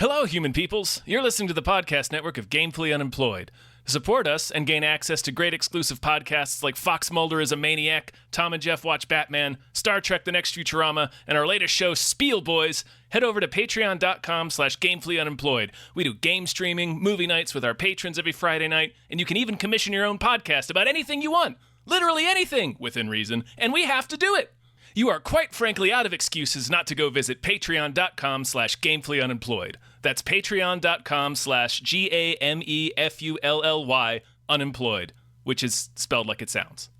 Hello, human peoples. You're listening to the podcast network of Gamefully Unemployed. To support us and gain access to great exclusive podcasts like Fox Mulder is a Maniac, Tom and Jeff Watch Batman, Star Trek The Next Futurama, and our latest show, Spiel Boys, head over to patreon.com/gamefullyunemployed. We do game streaming, movie nights with our patrons every Friday night, and you can even commission your own podcast about anything you want. Literally anything, within reason, and we have to do it. You are quite frankly out of excuses not to go visit patreon.com/gamefullyunemployed. That's patreon.com/GAMEFULLY unemployed, which is spelled like it sounds.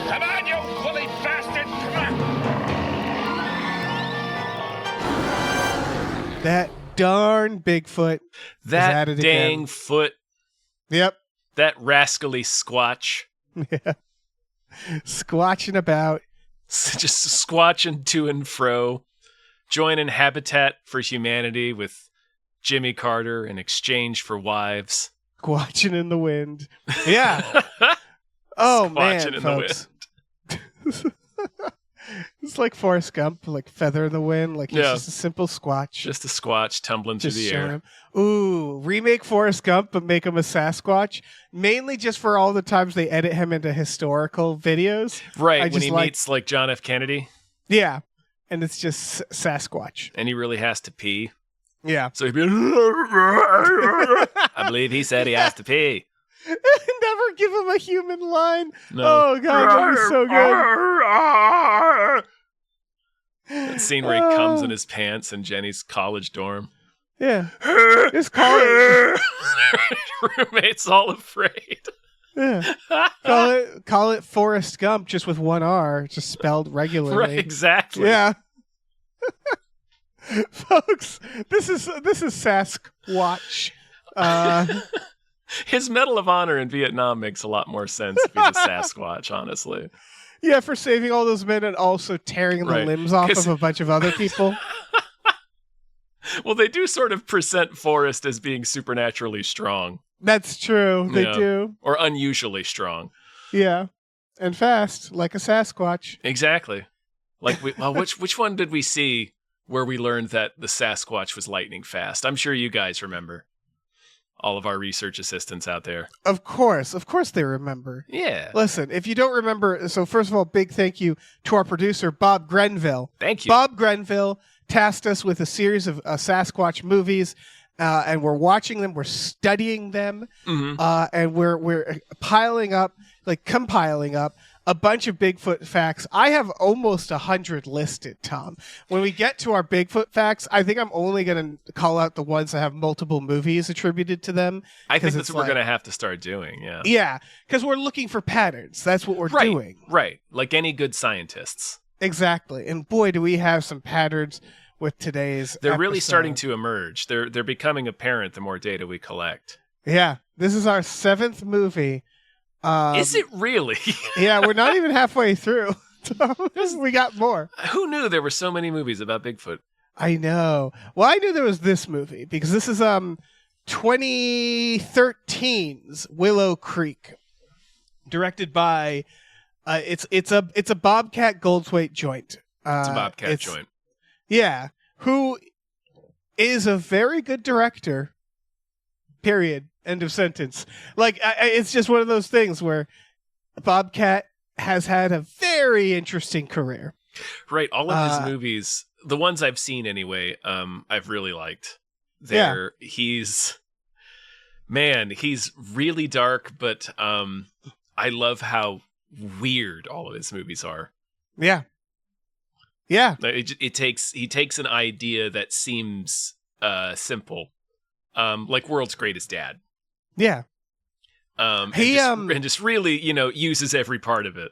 Come on, you woolly bastard! Come on! That darn Bigfoot. That is at it dang again. foot. Yep. That rascally squatch. Yeah. Squatching about. Just squatching to and fro. Joining Habitat for Humanity with Jimmy Carter in exchange for wives. Squatching in the wind. Yeah. Oh, Squatching man, in folks. The wind. It's like Forrest Gump, like feather in the wind. Like he's just a simple squatch. Just a squatch tumbling through the air. Him. Ooh, remake Forrest Gump, but make him a Sasquatch. Mainly just for all the times they edit him into historical videos. Right, when he meets like John F. Kennedy. Yeah, and it's just Sasquatch. And he really has to pee. Yeah. So he'd be I believe he said he has to pee. Never give him a human line. No. Oh, God, that was so good. That scene where he comes in his pants in Jenny's college dorm. Yeah. Just call it. Roommate's all afraid. Yeah. Call it Forrest Gump, just with one R, just spelled regularly. Right, exactly. Yeah. Folks, this is Sasquatch. His Medal of Honor in Vietnam makes a lot more sense if he's a Sasquatch, honestly. Yeah, for saving all those men and also tearing the limbs off of a bunch of other people. Well, they do sort of present Forrest as being supernaturally strong. That's true. They do. Or unusually strong. Yeah. And fast, like a Sasquatch. Exactly. Like, which one did we see where we learned that the Sasquatch was lightning fast? I'm sure you guys remember. All of our research assistants out there. Of course they remember. Yeah. Listen, if you don't remember, so first of all, big thank you to our producer, Bob Grenville. Thank you. Bob Grenville tasked us with a series of Sasquatch movies, and we're watching them, we're studying them, and we're compiling up a bunch of Bigfoot facts. I have almost 100 listed, Tom. When we get to our Bigfoot facts, I think I'm only going to call out the ones that have multiple movies attributed to them. I think that's what we're going to have to start doing, yeah. Yeah, because we're looking for patterns. That's what we're doing. Right, like any good scientists. Exactly. And boy, do we have some patterns with today's They're really episode. starting to emerge. They're becoming apparent the more data we collect. Yeah, this is our 7th movie. Is it really? Yeah, we're not even halfway through. We got more. Who knew there were so many movies about Bigfoot? I know. Well, I knew there was this movie because this is 2013's Willow Creek, directed by it's a Bobcat Goldthwait joint. It's a Bobcat joint. Yeah, who is a very good director. Period. End of sentence. Like, it's just one of those things where Bobcat has had a very interesting career. Right. All of his movies, the ones I've seen anyway, I've really liked. He's really dark, but I love how weird all of his movies are. Yeah. Yeah. He takes an idea that seems simple, like World's Greatest Dad. Yeah. And just really, uses every part of it.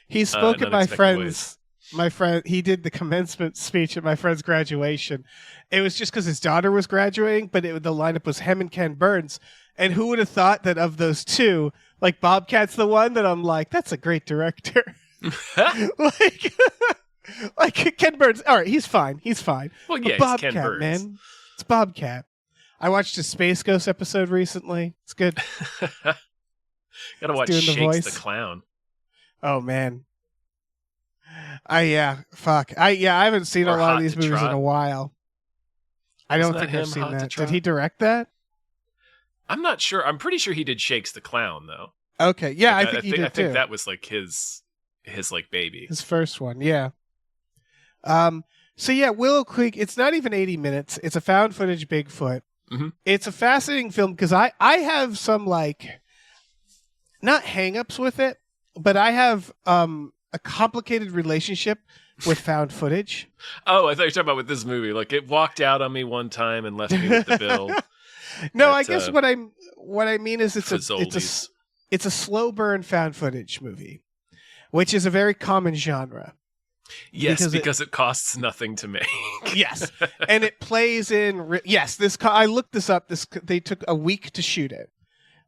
He spoke at my friend's. My friend, he did the commencement speech at my friend's graduation. It was just because his daughter was graduating, but the lineup was him and Ken Burns. And who would have thought that of those two, like Bobcat's the one that I'm like, that's a great director. like Ken Burns. All right, he's fine. Well, yeah, Bobcat, it's Ken Burns. Man. It's Bobcat. I watched a Space Ghost episode recently. It's good. Gotta watch doing the Shakes voice. the Clown. Oh man. I haven't seen Or a lot Hot of these to movies Trot. in a while. I Wasn't don't that think I've him, seen Hot to that. Did Trot? he direct that? I'm not sure. I'm pretty sure he did Shakes the Clown though. Okay. Yeah, Like, I think he did I think too. that was like his like baby. His first one, yeah. So yeah, Willow Creek, it's not even 80 minutes. It's a found footage Bigfoot. Mhm. It's a fascinating film because I have some like not hangups with it, but I have a complicated relationship with found footage. Oh, I thought you were talking about with this movie. Like it walked out on me one time and left me with the bill. No, That, I guess what I mean is it's Fazoli's. a slow burn found footage movie, which is a very common genre. Yes, because it costs nothing to make. Yes, and it plays in. I looked this up. They took a week to shoot it.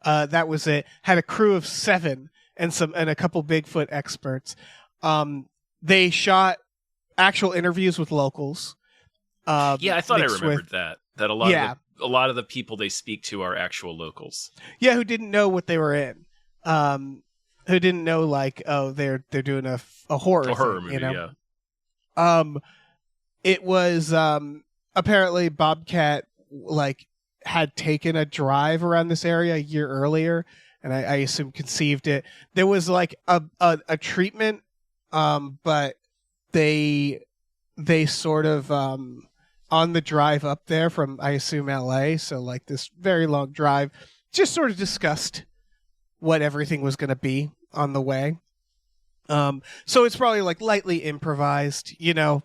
That was it. Had a crew of 7 and a couple Bigfoot experts. They shot actual interviews with locals. Yeah, I thought I remembered that a lot of the people they speak to are actual locals. Yeah, who didn't know what they were in. Who didn't know like, oh, they're doing a horror thing, movie, you know? yeah. It was apparently Bobcat like had taken a drive around this area a year earlier, and I assume conceived it. There was like a treatment, but they sort of on the drive up there from, I assume, LA, so like this very long drive, just sort of discussed what everything was going to be on the way. So it's probably like lightly improvised, you know.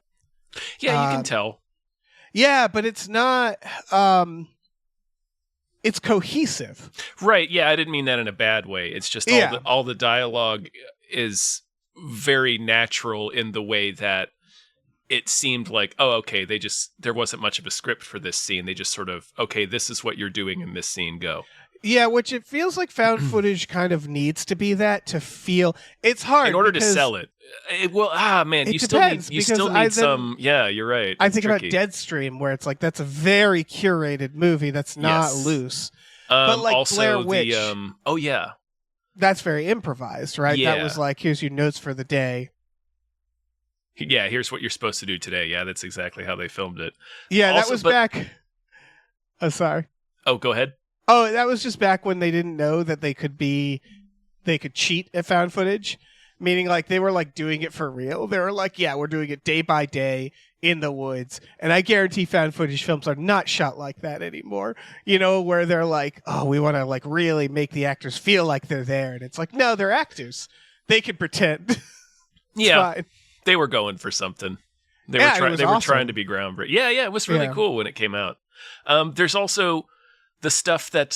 Yeah, you can tell. Yeah, but it's not it's cohesive. Right, yeah, I didn't mean that in a bad way. It's just all the dialogue is very natural in the way that it seemed like, oh, okay, there wasn't much of a script for this scene. They just sort of, okay, this is what you're doing in this scene, go. Yeah, which it feels like found footage kind of needs to be that to feel. It's hard in order to sell it. Man, you still need some. Yeah, you're right. I think about Deadstream, where it's like that's a very curated movie that's not loose. But like also Blair Witch, oh yeah, that's very improvised, right? Yeah. That was like, here's your notes for the day. Yeah, here's what you're supposed to do today. Yeah, that's exactly how they filmed it. Yeah, that was back. Oh, sorry. Oh, go ahead. Oh, that was just back when they didn't know that they could cheat at found footage, meaning like they were like doing it for real. They were like, yeah, we're doing it day by day in the woods. And I guarantee found footage films are not shot like that anymore. You know, where they're like, oh, we want to like really make the actors feel like they're there. And it's like, no, they're actors. They can pretend. Yeah. Fine. They were going for something. They were trying to be groundbreaking. Yeah, it was really cool when it came out. There's also the stuff that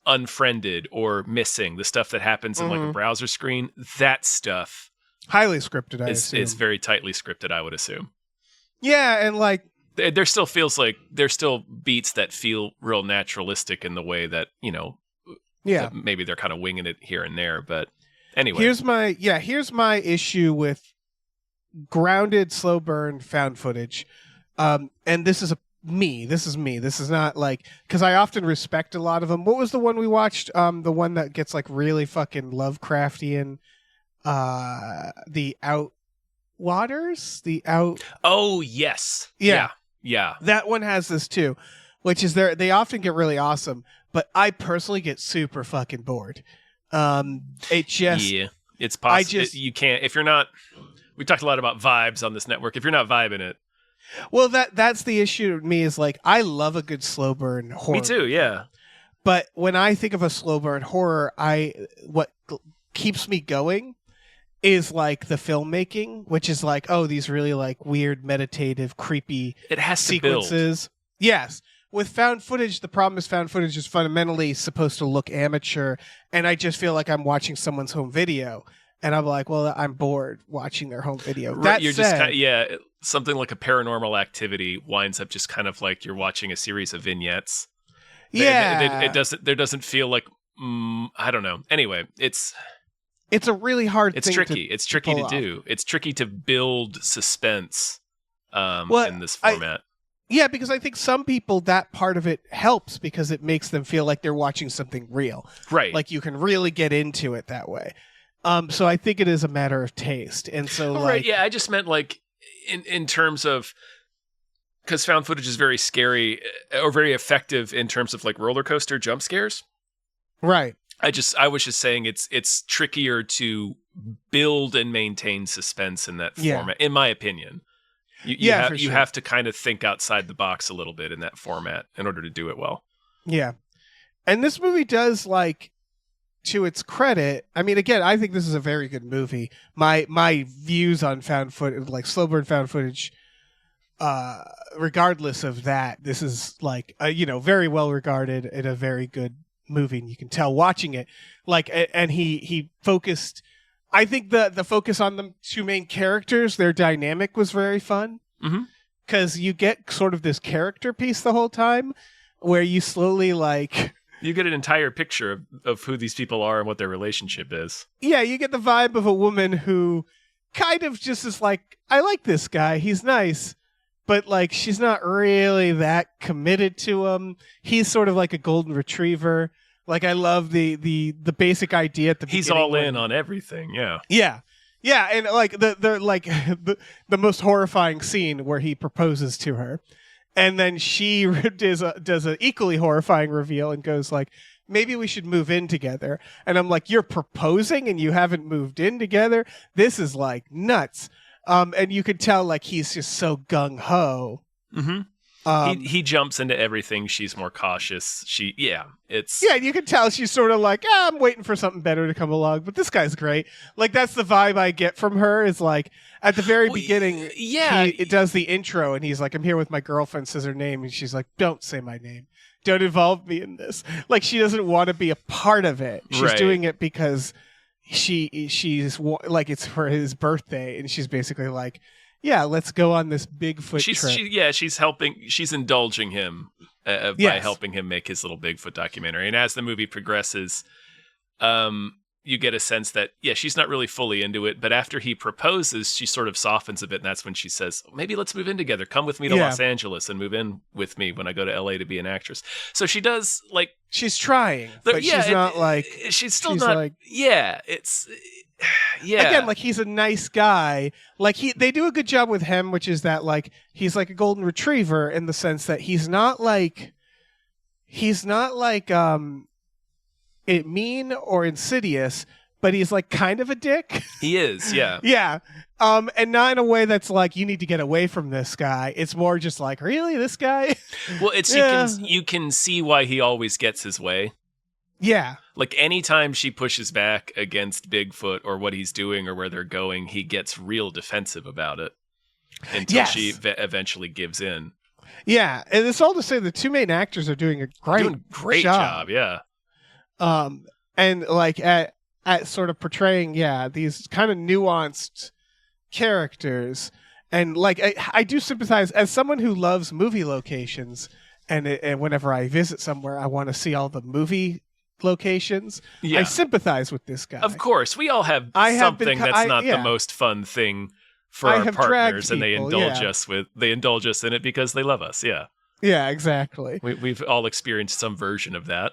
unfriended or missing, the stuff that happens in like a browser screen, that stuff highly scripted, is very tightly scripted, I would assume. Yeah, and like there still feels like there's still beats that feel real naturalistic in the way that, you know, that maybe they're kind of winging it here and there, but anyway. Here's my issue with grounded slow burn found footage. And this is me. This is not like, because I often respect a lot of them. What was the one we watched? The one that gets like really fucking Lovecraftian, the Outwaters, Oh yes. Yeah. Yeah. That one has this too, which is they often get really awesome, but I personally get super fucking bored. It's possible. You can't, if you're not, we talked a lot about vibes on this network. If you're not vibing it. Well, that's the issue with me, is like, I love a good slow burn horror. Me too, yeah. But when I think of a slow burn horror, what keeps me going is like the filmmaking, which is like, oh, these really like weird, meditative, creepy sequences. To build. Yes. With found footage, the problem is found footage is fundamentally supposed to look amateur, and I just feel like I'm watching someone's home video, and I'm like, well, I'm bored watching their home video. Right, just something like a Paranormal Activity winds up just kind of like you're watching a series of vignettes. Yeah, there doesn't feel like I don't know. Anyway, it's a really hard. It's tricky. It's tricky to do. It's tricky to build suspense in this format. Yeah, because I think some people, that part of it helps because it makes them feel like they're watching something real. Right. Like you can really get into it that way. So I think it is a matter of taste. And so Right, yeah, I just meant like in terms of, because found footage is very scary or very effective in terms of like roller coaster jump scares. Right. I was just saying it's trickier to build and maintain suspense in that format, in my opinion. You have to kind of think outside the box a little bit in that format in order to do it well. Yeah. And this movie does, like, to its credit, I mean, again, I think this is a very good movie. My views on found footage, like slow burn found footage, regardless of that, this is like, very well regarded and a very good movie. And you can tell watching it, like, and he focused, I think the focus on the two main characters, their dynamic was very fun. Because you get sort of this character piece the whole time where you slowly, like, you get an entire picture of who these people are and what their relationship is. Yeah, you get the vibe of a woman who kind of just is like, I like this guy, he's nice, but like she's not really that committed to him. He's sort of like a golden retriever. Like, I love the basic idea at the beginning. He's all in on everything, yeah. Yeah. Yeah, and like the most horrifying scene where he proposes to her. And then she does an equally horrifying reveal and goes like, maybe we should move in together. And I'm like, you're proposing and you haven't moved in together? This is like nuts. And you could tell like he's just so gung-ho. He jumps into everything. She's more cautious. Yeah, you can tell she's sort of like, I'm waiting for something better to come along, but this guy's great. Like, that's the vibe I get from her, is like at the very beginning, it does the intro and he's like, I'm here with my girlfriend, says her name, and she's like, don't say my name. Don't involve me in this. Like, she doesn't want to be a part of it. She's doing it because she's like, it's for his birthday, and she's basically like, yeah, let's go on this Bigfoot trip. She's indulging him by helping him make his little Bigfoot documentary. And as the movie progresses, you get a sense that, she's not really fully into it. But after he proposes, she sort of softens a bit. And that's when she says, maybe let's move in together. Come with me to Los Angeles and move in with me when I go to LA to be an actress. So she does, like... She's trying, but she's not like... She's still not... Like, it's... Yeah. Again, like, he's a nice guy. Like, they do a good job with him, which is that, like, he's like a golden retriever in the sense that he's not like mean or insidious, but he's like kind of a dick. He is, yeah. Yeah. And not in a way that's like, you need to get away from this guy. It's more just like, really, this guy? Well, you can see why he always gets his way. Yeah. Like, anytime she pushes back against Bigfoot or what he's doing or where they're going, he gets real defensive about it until she eventually gives in. Yeah, and it's all to say the two main actors are doing a great job. Yeah. And like at sort of portraying, these kind of nuanced characters. And like, I do sympathize as someone who loves movie locations, and whenever I visit somewhere, I want to see all the movie locations. I sympathize with this guy. Of course, we all have something that's not the most fun thing for our partners, and they indulge us in it because they love us. Yeah, exactly. We've all experienced some version of that.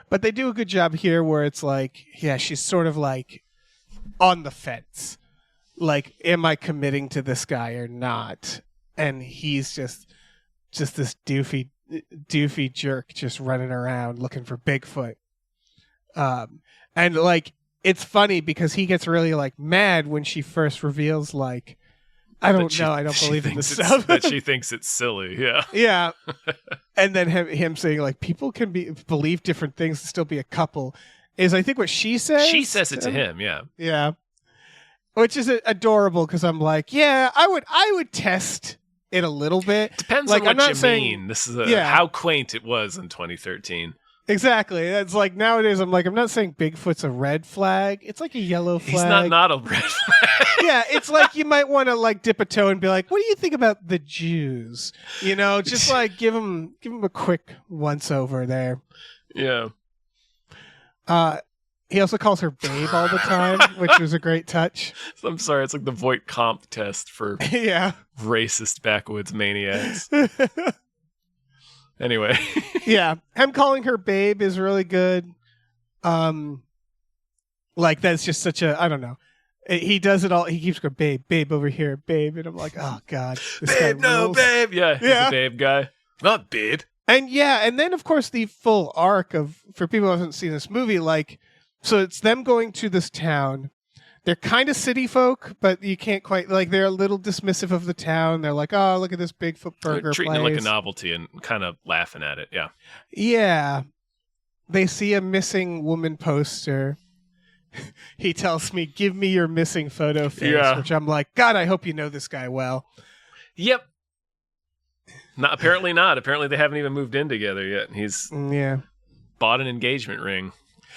But they do a good job here where it's like, she's sort of like on the fence. Like, am I committing to this guy or not? And he's just this doofy jerk just running around looking for Bigfoot. And like, it's funny because he gets really like mad when she first reveals, like, I don't believe in this stuff. That she thinks it's silly. Yeah. Yeah. And then him saying like, people can believe different things and still be a couple, is I think what she says. She says it to him. Yeah. Yeah. Which is adorable, because I'm like, I would test it a little bit. Depends like, on what you mean. This is how quaint it was in 2013. Exactly. It's like nowadays I'm not saying Bigfoot's a red flag. It's like a yellow flag. He's not a red flag. Yeah, it's like you might want to like dip a toe and be like, what do you think about the Jews? You know, just like give him a quick once over there. Yeah. He also calls her babe all the time, which was a great touch. I'm sorry, it's like the Voight Comp test for racist backwoods maniacs. Anyway. Yeah. Him calling her babe is really good. Like that's just such a, I don't know. He does it all. He keeps going, babe over here, babe. And I'm like, oh God. This babe, guy no, rules. babe. Yeah, he's a babe guy. Not babe. And yeah, and then of course the full arc of, for people who haven't seen this movie, like, so it's them going to this town. They're kind of city folk, but you can't quite, like, they're a little dismissive of the town. They're like, oh, look at this Bigfoot burger They're treating place. it like a novelty and kind of laughing at it. Yeah. Yeah. They see a missing woman poster. He tells me, give me your missing photo face, which I'm like, God, I hope you know this guy well. Yep. Apparently not. Apparently they haven't even moved in together yet. He's bought an engagement ring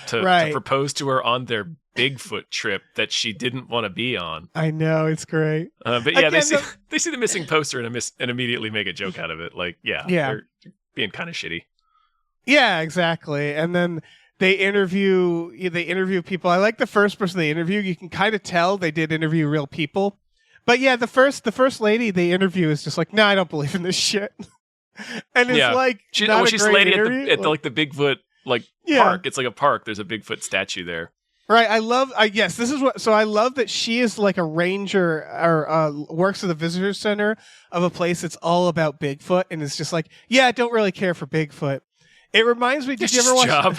to propose to her on their Bigfoot trip that she didn't want to be on. I know, it's great. But yeah, again, they see the missing poster and immediately make a joke out of it. Like, they're being kind of shitty. Yeah, exactly. And then they interview people. I like the first person they interview. You can kind of tell they did interview real people. But yeah, the first lady they interview is just like, no, I don't believe in this shit. And it's like, she's the lady at the Bigfoot park. It's like a park. There's a Bigfoot statue there. Right. I love that she is like a ranger or works at the visitor center of a place that's all about Bigfoot. And it's just like, yeah, I don't really care for Bigfoot. It reminds me, did you ever watch?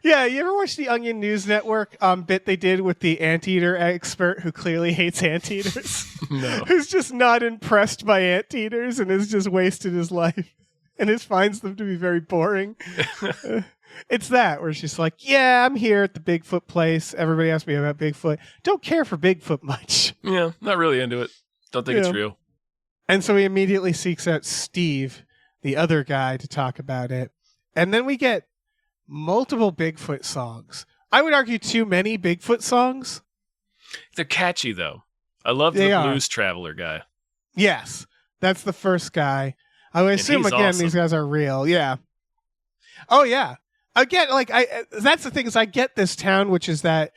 Yeah, you ever watch the Onion News Network bit they did with the anteater expert who clearly hates anteaters? No. Who's just not impressed by anteaters and has just wasted his life and just finds them to be very boring. It's that, where she's like, yeah, I'm here at the Bigfoot place. Everybody asks me about Bigfoot. Don't care for Bigfoot much. Yeah, not really into it. Don't think it's real. And so he immediately seeks out Steve, the other guy, to talk about it. And then we get multiple Bigfoot songs. I would argue too many Bigfoot songs. They're catchy, though. I love the Blues Traveler guy. Yes, that's the first guy. I would assume, again, awesome. These guys are real. Yeah. Oh, yeah. Again, like, that's the thing, is I get this town, which is that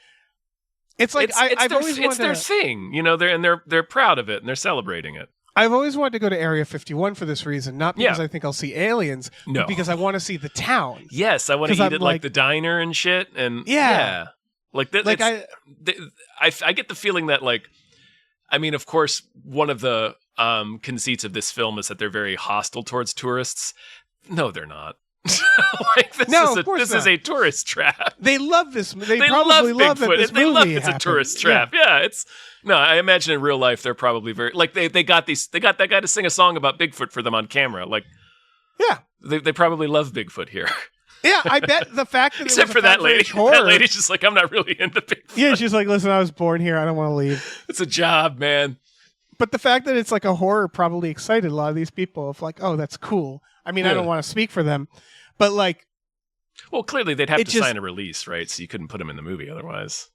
it's like, I've always wanted... It's their thing, you know, they're proud of it, and they're celebrating it. I've always wanted to go to Area 51 for this reason, not because I think I'll see aliens, but because I want to see the town. Yes, I want to eat at like the diner and shit, and like that. Like I get the feeling that, like, I mean, of course, one of the conceits of this film is that they're very hostile towards tourists. No, they're not. Like, this is a tourist trap. They love this. They probably love that this movie happened. It's a tourist trap. Yeah, it's. No, I imagine in real life they're probably very like they got that guy to sing a song about Bigfoot for them on camera. Like, yeah, they probably love Bigfoot here. Yeah, I bet the fact that except for that lady, that lady's just like, I'm not really into Bigfoot. Yeah, she's like, listen, I was born here. I don't want to leave. It's a job, man. But the fact that it's like a horror probably excited a lot of these people. Of like, oh, that's cool. I mean, I don't want to speak for them, but like, well, clearly they'd have to sign a release, right? So you couldn't put them in the movie otherwise.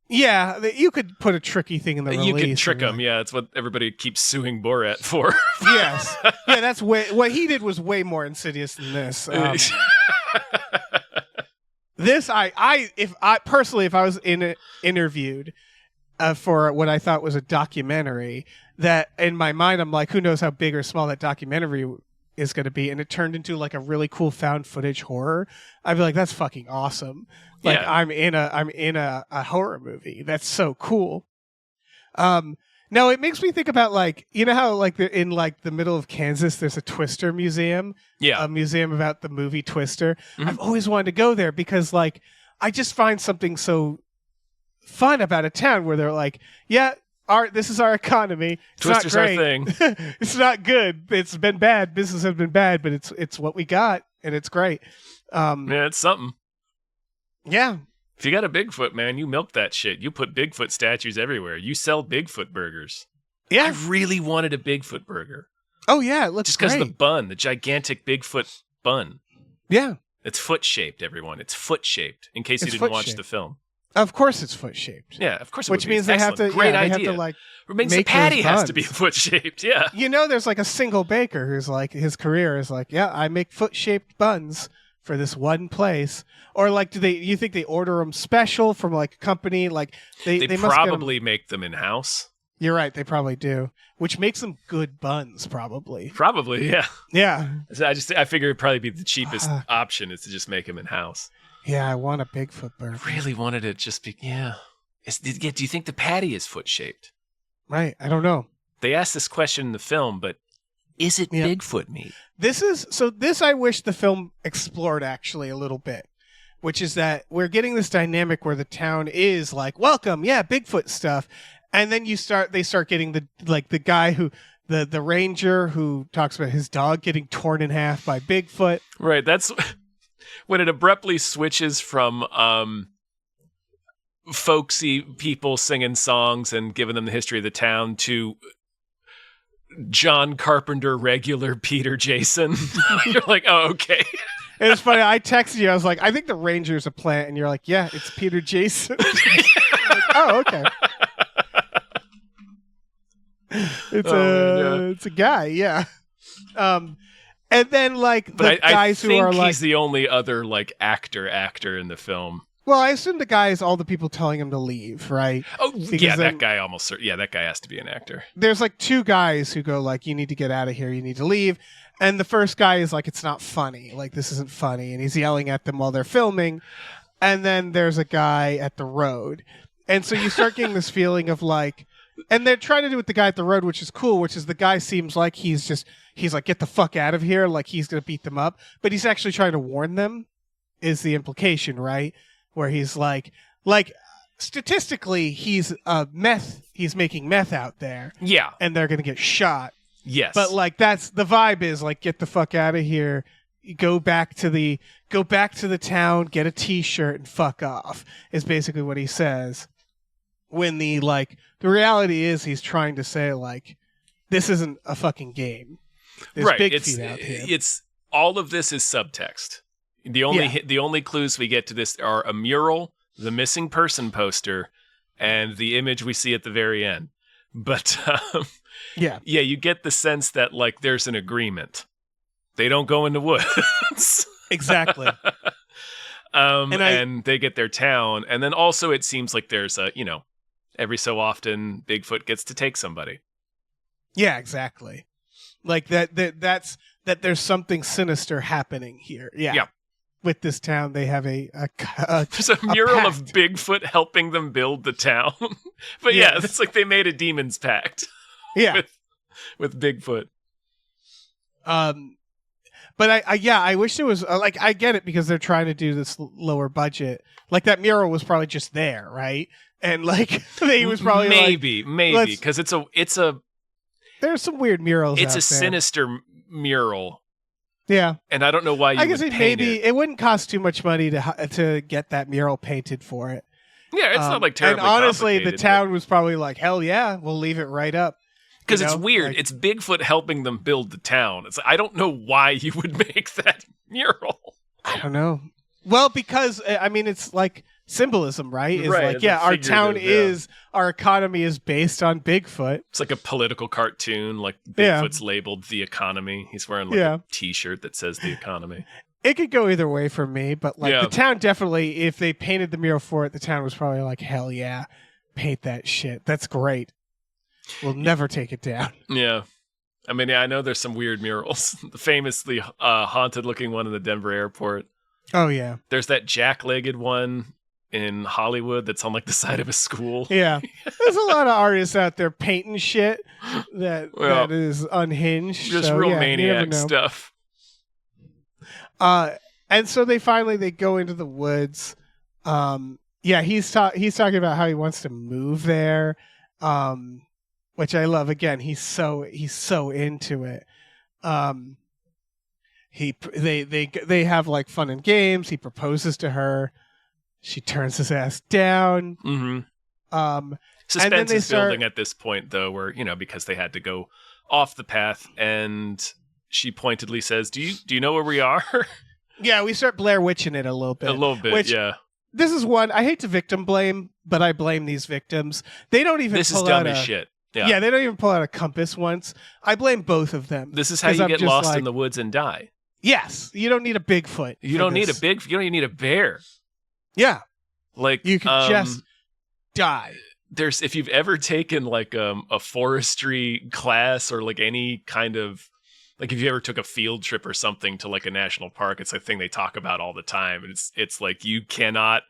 Yeah, you could put a tricky thing in the release. You could trick them, yeah. It's what everybody keeps suing Borat for. Yes. Yeah, that's what he did was way more insidious than this. This, if I was interviewed for what I thought was a documentary, that in my mind, I'm like, who knows how big or small that documentary is going to be, and it turned into like a really cool found footage horror, I'd be like, that's fucking awesome. Like, I'm in a horror movie. That's so cool. No, it makes me think about, like, you know how like in like the middle of Kansas there's a Twister museum? Yeah. A museum about the movie Twister. Mm-hmm. I've always wanted to go there because, like, I just find something so fun about a town where they're like, yeah, this is our economy. It's Twister's not great. Our thing. It's not good. It's been bad. Business has been bad, but it's what we got, and it's great. Yeah, it's something. Yeah. If you got a Bigfoot, man, you milk that shit. You put Bigfoot statues everywhere. You sell Bigfoot burgers. Yeah. I really wanted a Bigfoot burger. Oh, yeah. It looks just because of the bun, the gigantic Bigfoot bun. Yeah. It's foot-shaped, everyone. It's foot-shaped, in case you didn't watch the film. Of course it's foot-shaped. Yeah, of course it Which means they have to, Great idea. They have to, like, make the patty has to be foot-shaped, yeah. You know, there's like a single baker who's like, his career is like, yeah, I make foot-shaped buns for this one place. Or like, you think they order them special from like a company? Like they probably make them in-house. You're right, they probably do. Which makes them good buns, probably. Probably, yeah. Yeah. So I figure it'd probably be the cheapest option is to just make them in-house. Yeah, I want a Bigfoot burger. Really wanted it just be, yeah. Do you think the patty is foot-shaped? Right, I don't know. They asked this question in the film, but is it Bigfoot meat? This I wish the film explored actually a little bit, which is that we're getting this dynamic where the town is like, welcome, yeah, Bigfoot stuff. And then they start getting the guy who, the ranger who talks about his dog getting torn in half by Bigfoot. Right, that's when it abruptly switches from folksy people singing songs and giving them the history of the town to John Carpenter regular Peter Jason. You're like, oh, okay. It was funny. I texted you. I was like, I think the ranger's a plant. And you're like, yeah, it's Peter Jason. Like, oh, okay. It's a guy. Yeah. And then like the guys who are like, he's the only other like actor in the film. Well, I assume the guy is all the people telling him to leave, right? Oh, because that guy that guy has to be an actor. There's like two guys who go like, you need to get out of here, you need to leave. And the first guy is like, it's not funny. Like, this isn't funny. And he's yelling at them while they're filming. And then there's a guy at the road. And so you start getting this feeling of like, and they're trying to do with the guy at the road, which is cool, which is the guy seems like he's like, get the fuck out of here. Like he's going to beat them up. But he's actually trying to warn them is the implication, right? Where he's like statistically, he's making meth out there. Yeah. And they're going to get shot. Yes. But like that's the vibe is like, get the fuck out of here. Go back to the town, get a t-shirt and fuck off is basically what he says. When the reality is he's trying to say like, this isn't a fucking game. There's right. big feet out here. It's all of this is subtext. The only clues we get to this are a mural, the missing person poster, and the image we see at the very end. But you get the sense that like there's an agreement. They don't go into woods. Exactly. And they get their town, and then also it seems like there's every so often Bigfoot gets to take somebody. Yeah, exactly. Like that's there's something sinister happening here. Yeah. With this town, they have there's a mural of Bigfoot helping them build the town. But yes. It's like they made a demon's pact. Yeah. with Bigfoot. But I wish there was like, I get it because they're trying to do this lower budget. Like that mural was probably just there, right? And like he was probably maybe because it's a there's some weird murals. It's a sinister mural. Yeah, and I don't know why you would paint it. It wouldn't cost too much money to get that mural painted for it. Yeah, it's not like terribly. And honestly, the town was probably like, hell yeah, we'll leave it right up. Because it's weird. Like, it's Bigfoot helping them build the town. It's I don't know why you would make that mural. I don't know. Well, because I mean, it's like symbolism, right? It's right, like, yeah, our town our economy is based on Bigfoot. It's like a political cartoon. Like Bigfoot's labeled the economy. He's wearing a T-shirt that says the economy. It could go either way for me, but like the town definitely, if they painted the mural for it, the town was probably like, hell yeah, paint that shit. That's great. We'll never take it down. Yeah. I mean, I know there's some weird murals. The famously haunted-looking one in the Denver airport. Oh, yeah. There's that jack-legged one in Hollywood that's on, like, the side of a school. Yeah. There's a lot of artists out there painting shit that is unhinged. Just real maniac stuff. And so they go into the woods. He's talking about how he wants to move there. Which I love. Again, he's so into it. They have like fun and games. He proposes to her. She turns his ass down. Mm-hmm. Suspense is building at this point, though, where because they had to go off the path, and she pointedly says, "Do you know where we are?" Yeah, we start Blair Witching it a little bit. Yeah. This is one I hate to victim blame, but I blame these victims. They don't even. This is dumb as shit. Yeah, they don't even pull out a compass once. I blame both of them. This is how you get lost in the woods and die. Yes, you don't need a Bigfoot. You don't need a bear. Yeah, like you can just die. If you've ever taken like a forestry class or like any kind of like if you ever took a field trip or something to like a national park, it's a thing they talk about all the time. And it's like you cannot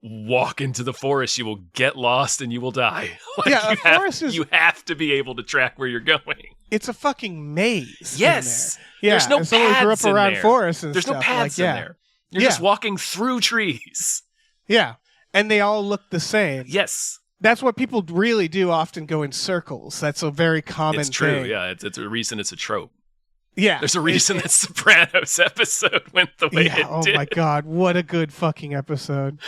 walk into the forest, you will get lost and you will die. Like, you have to be able to track where you're going. It's a fucking maze. Yes. Yeah. There's no paths someone grew up around there. forests and There's stuff. no paths in there. You're just walking through trees. Yeah. And they all look the same. Yes. That's what people really do, often go in circles. That's a very common It's true, thing. yeah. It's a reason it's a trope. Yeah. There's a reason that Sopranos episode went the way it did. Oh my God. What a good fucking episode.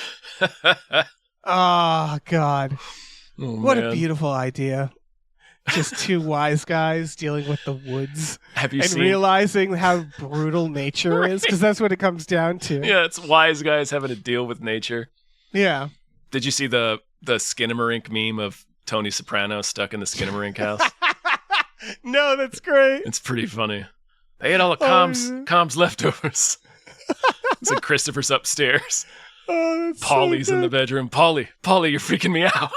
Oh, God. What a beautiful idea. Just two wise guys dealing with the woods. Have you and seen... realizing how brutal nature is, because that's what it comes down to. Yeah, it's wise guys having to deal with nature. Yeah. Did you see the Skinamarink meme of Tony Soprano stuck in the Skinamarink house? No, that's great. It's pretty funny. They ate all the Com's leftovers. It's like Christopher's upstairs. Polly's in the bedroom. Polly, you're freaking me out.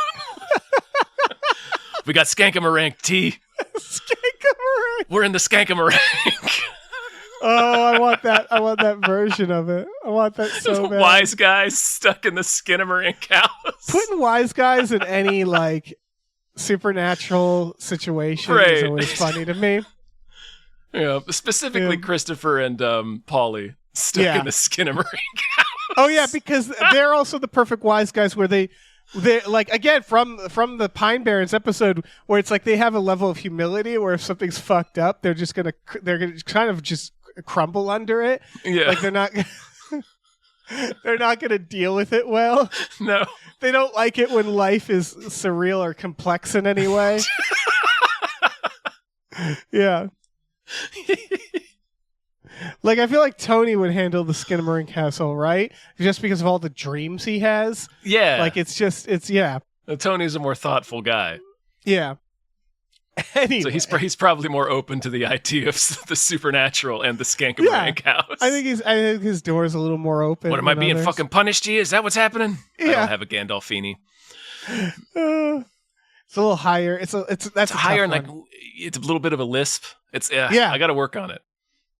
We got Skankamarink tea. Skankamarink. We're in the Skankamarink. Oh, I want that version of it. I want that so bad. Wise guys stuck in the Skinamarink house. Putting wise guys in any like supernatural situation is always funny to me. Yeah, specifically Christopher and Polly stuck in the Skinamarink house. Oh yeah, because they're also the perfect wise guys where they like, again, from the Pine Barrens episode, where it's like they have a level of humility where if something's fucked up, they're gonna kind of just crumble under it. Yeah, like they're not gonna deal with it well. No, they don't like it when life is surreal or complex in any way. Yeah. Like, I feel like Tony would handle the Skinamarink house all right, just because of all the dreams he has. Yeah. Like, it's Tony's a more thoughtful guy. Yeah. Anyway. So he's probably more open to the idea of the supernatural and the Skankamarink house. I think his door's a little more open. What, am I being fucking punished here? Is that what's happening? Yeah. I don't have a Gandolfini. It's a little higher. It's higher, and like it's a little bit of a lisp. I got to work on it.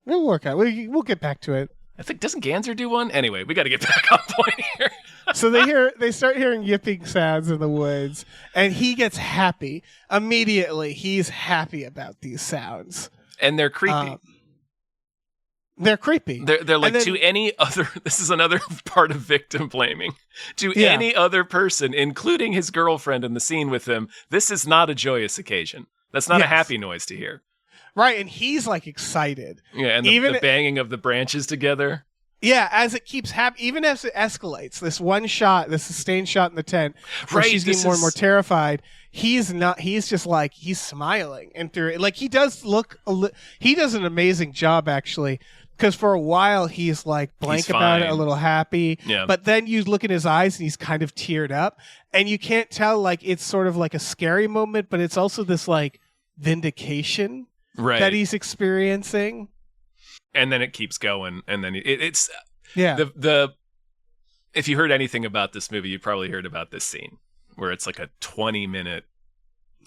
We'll work out. We'll get back to it. I think, doesn't Ganser do one? Anyway, we got to get back on point here. So they start hearing yipping sounds in the woods, and he gets happy immediately. He's happy about these sounds, and they're creepy. They're creepy. They're like, to any other. This is another part of victim blaming. To any other person, including his girlfriend in the scene with him, this is not a joyous occasion. That's not a happy noise to hear. Right, and he's like excited. Yeah, and the banging of the branches together. Yeah, as it keeps happening, even as it escalates, this one shot, this sustained shot in the tent, where she's getting more and more terrified, he's just like, he's smiling. And through, like, he does he does an amazing job, actually, because for a while he's like blank about it, a little happy. Yeah. But then you look in his eyes and he's kind of teared up. And you can't tell, like, it's sort of like a scary moment, but it's also this, like, vindication. Right. That he's experiencing, and then it keeps going, and then it's the if you heard anything about this movie, you probably heard about this scene where it's like a 20-minute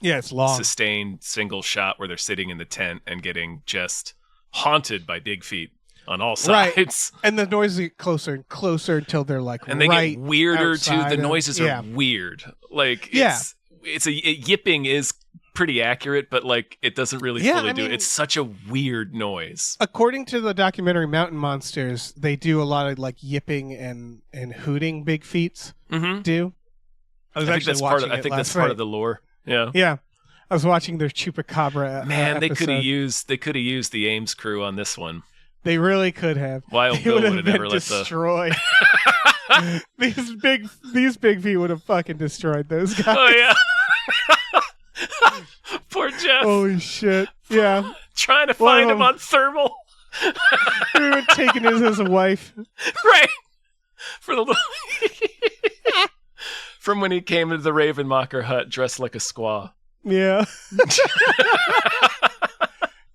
it's long sustained single shot where they're sitting in the tent and getting just haunted by big feet on all sides, right. And the noises get closer and closer until they're like, and they get weirder too. The noises are weird, like yipping is pretty accurate, but like it doesn't really fully do it. It's such a weird noise. According to the documentary Mountain Monsters, they do a lot of like yipping and hooting big feets. Do I think that's part of the lore. Yeah. I was watching their Chupacabra. Man, they could have used the Ames crew on this one. They really could have. Wild Bill would have never let destroyed. These big feet would have fucking destroyed those guys. Oh yeah. Poor Jeff. Holy shit. Yeah. Trying to find him on thermal. We were taking his as a wife. Right. For the from when he came into the Ravenmacher hut dressed like a squaw. Yeah.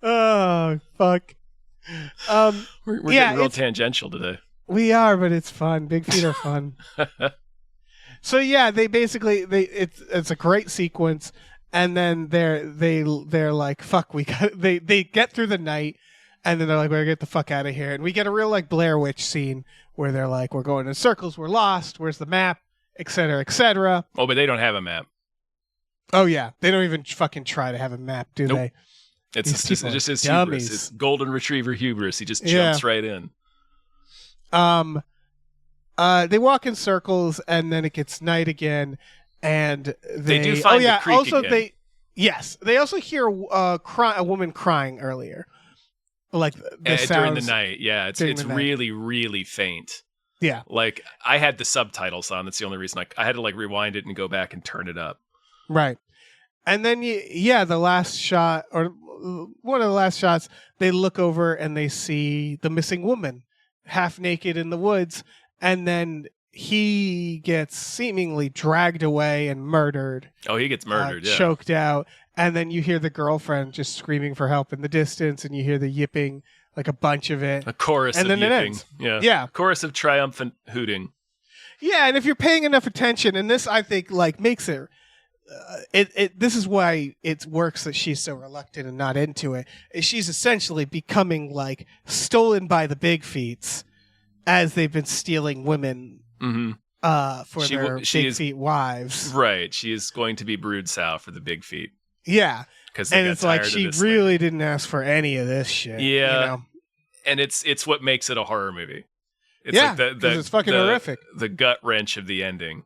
Oh, fuck. We're getting real tangential today. We are, but it's fun. Big feet are fun. So yeah, they basically it's a great sequence. and then they're like, fuck, we got they get through the night, and then they're like, we're gonna get the fuck out of here, and we get a real like Blair Witch scene where they're like, we're going in circles, we're lost, where's the map, etc., etc. Oh, but they don't have a map. Oh yeah, they don't even fucking try to have a map, do Nope. they? It's These just people are his dummies. hubris. It's golden retriever hubris. He just Yeah. jumps right in. They walk in circles, and then it gets night again, and They do find the creek also again. they also hear a woman crying earlier, like the during the sounds night. Yeah, it's during the night. really, really faint. Yeah, Like, I had the subtitles on. That's the only reason I had to like rewind it and go back and turn it up. right. And then the last shot, or one of the last shots, they look over and they see the missing woman, half naked in the woods, and then he gets seemingly dragged away and murdered. Oh, he gets murdered. Yeah. Choked out, and then you hear the girlfriend just screaming for help in the distance, and you hear the yipping, like a bunch of it. A chorus And of then it yipping. ends. Yeah. Yeah. A chorus of triumphant hooting. Yeah, and if you're paying enough attention, and this I think like makes it, this is why it works that she's so reluctant and not into it. Is she's essentially becoming like stolen by the big feets, as they've been stealing women for their big feet wives. Right. She is going to be brood sow for the big feet. Yeah. Because And it's like she really didn't ask for any of this shit. Yeah. You know? And it's what makes it a horror movie. It's Yeah, like the 'cause it's fucking horrific. The gut wrench of the ending.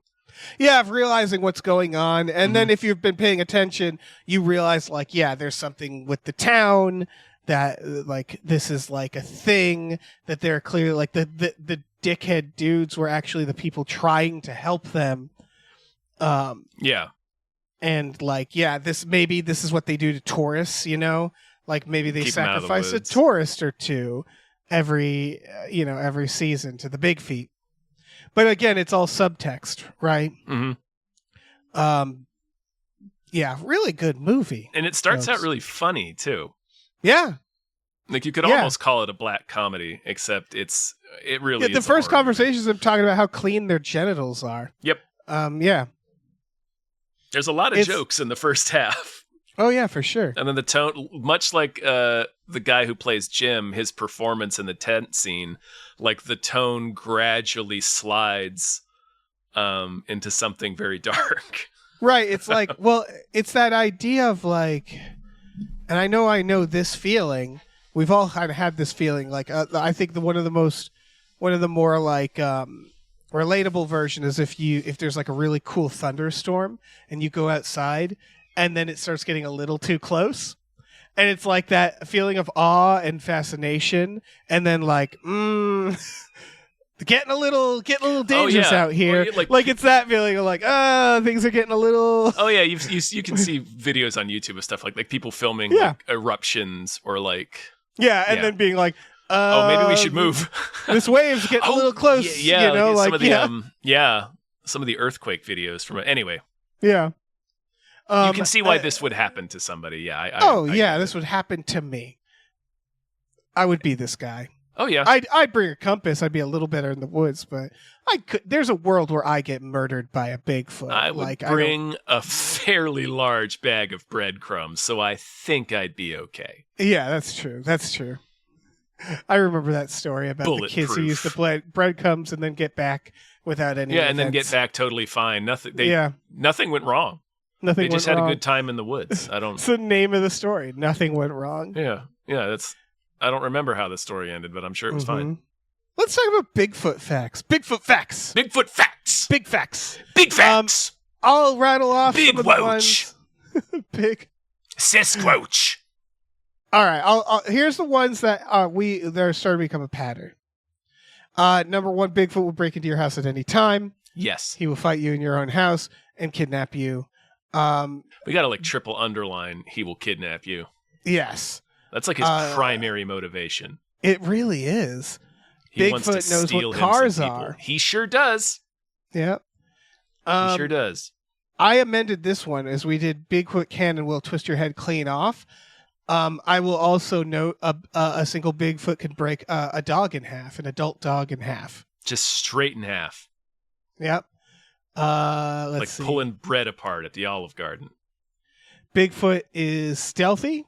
Yeah, of realizing what's going on. And then if you've been paying attention, you realize, like, yeah, there's something with the town that, like, this is, like, a thing that they're clearly, like, the dickhead dudes were actually the people trying to help them. Yeah. And, like, yeah, this is what they do to tourists, you know? Like, maybe they Keep 'em out of the sacrifice a woods. tourist or two every season to the big feet. But again, it's all subtext, right? Mm-hmm. Yeah, really good movie. And it starts folks. out really funny, too. Yeah. Like, you could Yeah. almost call it a black comedy, except it really Yeah, is the a first horror movie. conversations I'm talking about how clean their genitals are. Yep. Yeah. There's a lot of It's- jokes in the first half. Oh yeah, for sure. And then the tone, much like the guy who plays Jim, his performance in the tent scene, like the tone gradually slides into something very dark. Right. It's like, well, it's that idea of like, and I know this feeling. We've all kind of had this feeling. Like, I think one of the more like relatable version is if there's like a really cool thunderstorm and you go outside and then it starts getting a little too close. And it's like that feeling of awe and fascination, and then like, getting a little dangerous out here. Well, like it's that feeling of like, things are getting a little. Oh yeah, you can see videos on YouTube of stuff like people filming Yeah. like, eruptions or like, Yeah, and Yeah. then being like, oh, maybe we should move. This wave's getting a little close. Yeah, you know, like like some of the some of the earthquake videos from anyway. yeah. You can see why this would happen to somebody. Yeah. I get this would happen to me. I would be this guy. Oh yeah. I'd bring a compass. I'd be a little better in the woods, but I could. There's a world where I get murdered by a Bigfoot. I would bring a fairly large bag of breadcrumbs, so I think I'd be okay. Yeah, that's true. That's true. I remember that story about the kids who used to breadcrumbs and then get back without any. And then get back totally fine. Nothing went wrong. Nothing. They just went had wrong. a good time in the woods. I don't. It's the name of the story. Nothing went wrong. Yeah. That's. I don't remember how the story ended, but I'm sure it was fine. Let's talk about Bigfoot facts. Bigfoot facts. Bigfoot facts. Big facts. Big facts. I'll rattle off Big some of the Woach. ones. Big. Sasquatch. All right. I'll here's the ones that they're starting to become a pattern. Number one, Bigfoot will break into your house at any time. Yes. He will fight you in your own house and kidnap you. We gotta like triple underline. He will kidnap you. Yes. That's like his primary motivation. It really is. He wants to Bigfoot knows steal what him some cars people. are. He sure does. Yeah. He sure does. I amended this one as we did Bigfoot can and will twist your head clean off. I will also note a single Bigfoot can break a dog in half, an adult dog in half. Just straight in half. Yep. Let's Like see. pulling bread apart at the Olive Garden. Bigfoot is stealthy.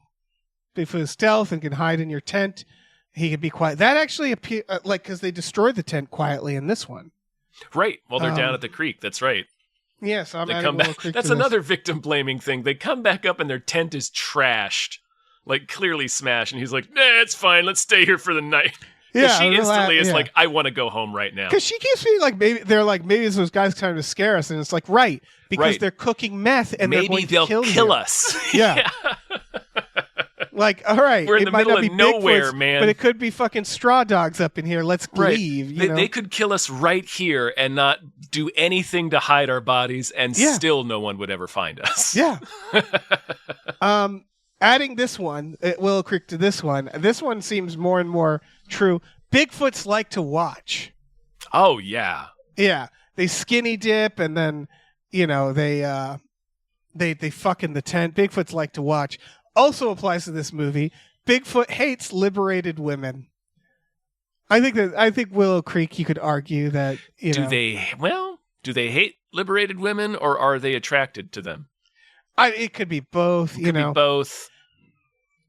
Bigfoot is stealth and can hide in your tent. He can be quiet. That actually appears because they destroy the tent quietly in this one. Right. While they're down at the creek. That's right. Yeah, so They come back. That's another victim blaming thing. They come back up and their tent is trashed, like clearly smashed. And he's like, "Nah, it's fine. Let's stay here for the night." Yeah, she instantly is like, "I want to go home right now." Because she keeps being like, maybe it's those guys trying to scare us, and it's like, right, because they're cooking meth and maybe they'll kill us. Yeah. Like, all right, we're in the middle of nowhere, man. But it could be fucking straw dogs up in here. Let's leave. They could kill us right here and not do anything to hide our bodies, and still no one would ever find us. Yeah. Adding this one, Willow Creek to this one seems more and more true. Bigfoots like to watch. Oh yeah. Yeah, they skinny dip and then they fuck in the tent. Bigfoots like to watch. Also applies to this movie. Bigfoot hates liberated women. I think Willow Creek, you could argue that do they hate liberated women, or are they attracted to them? It could be both. It could be both.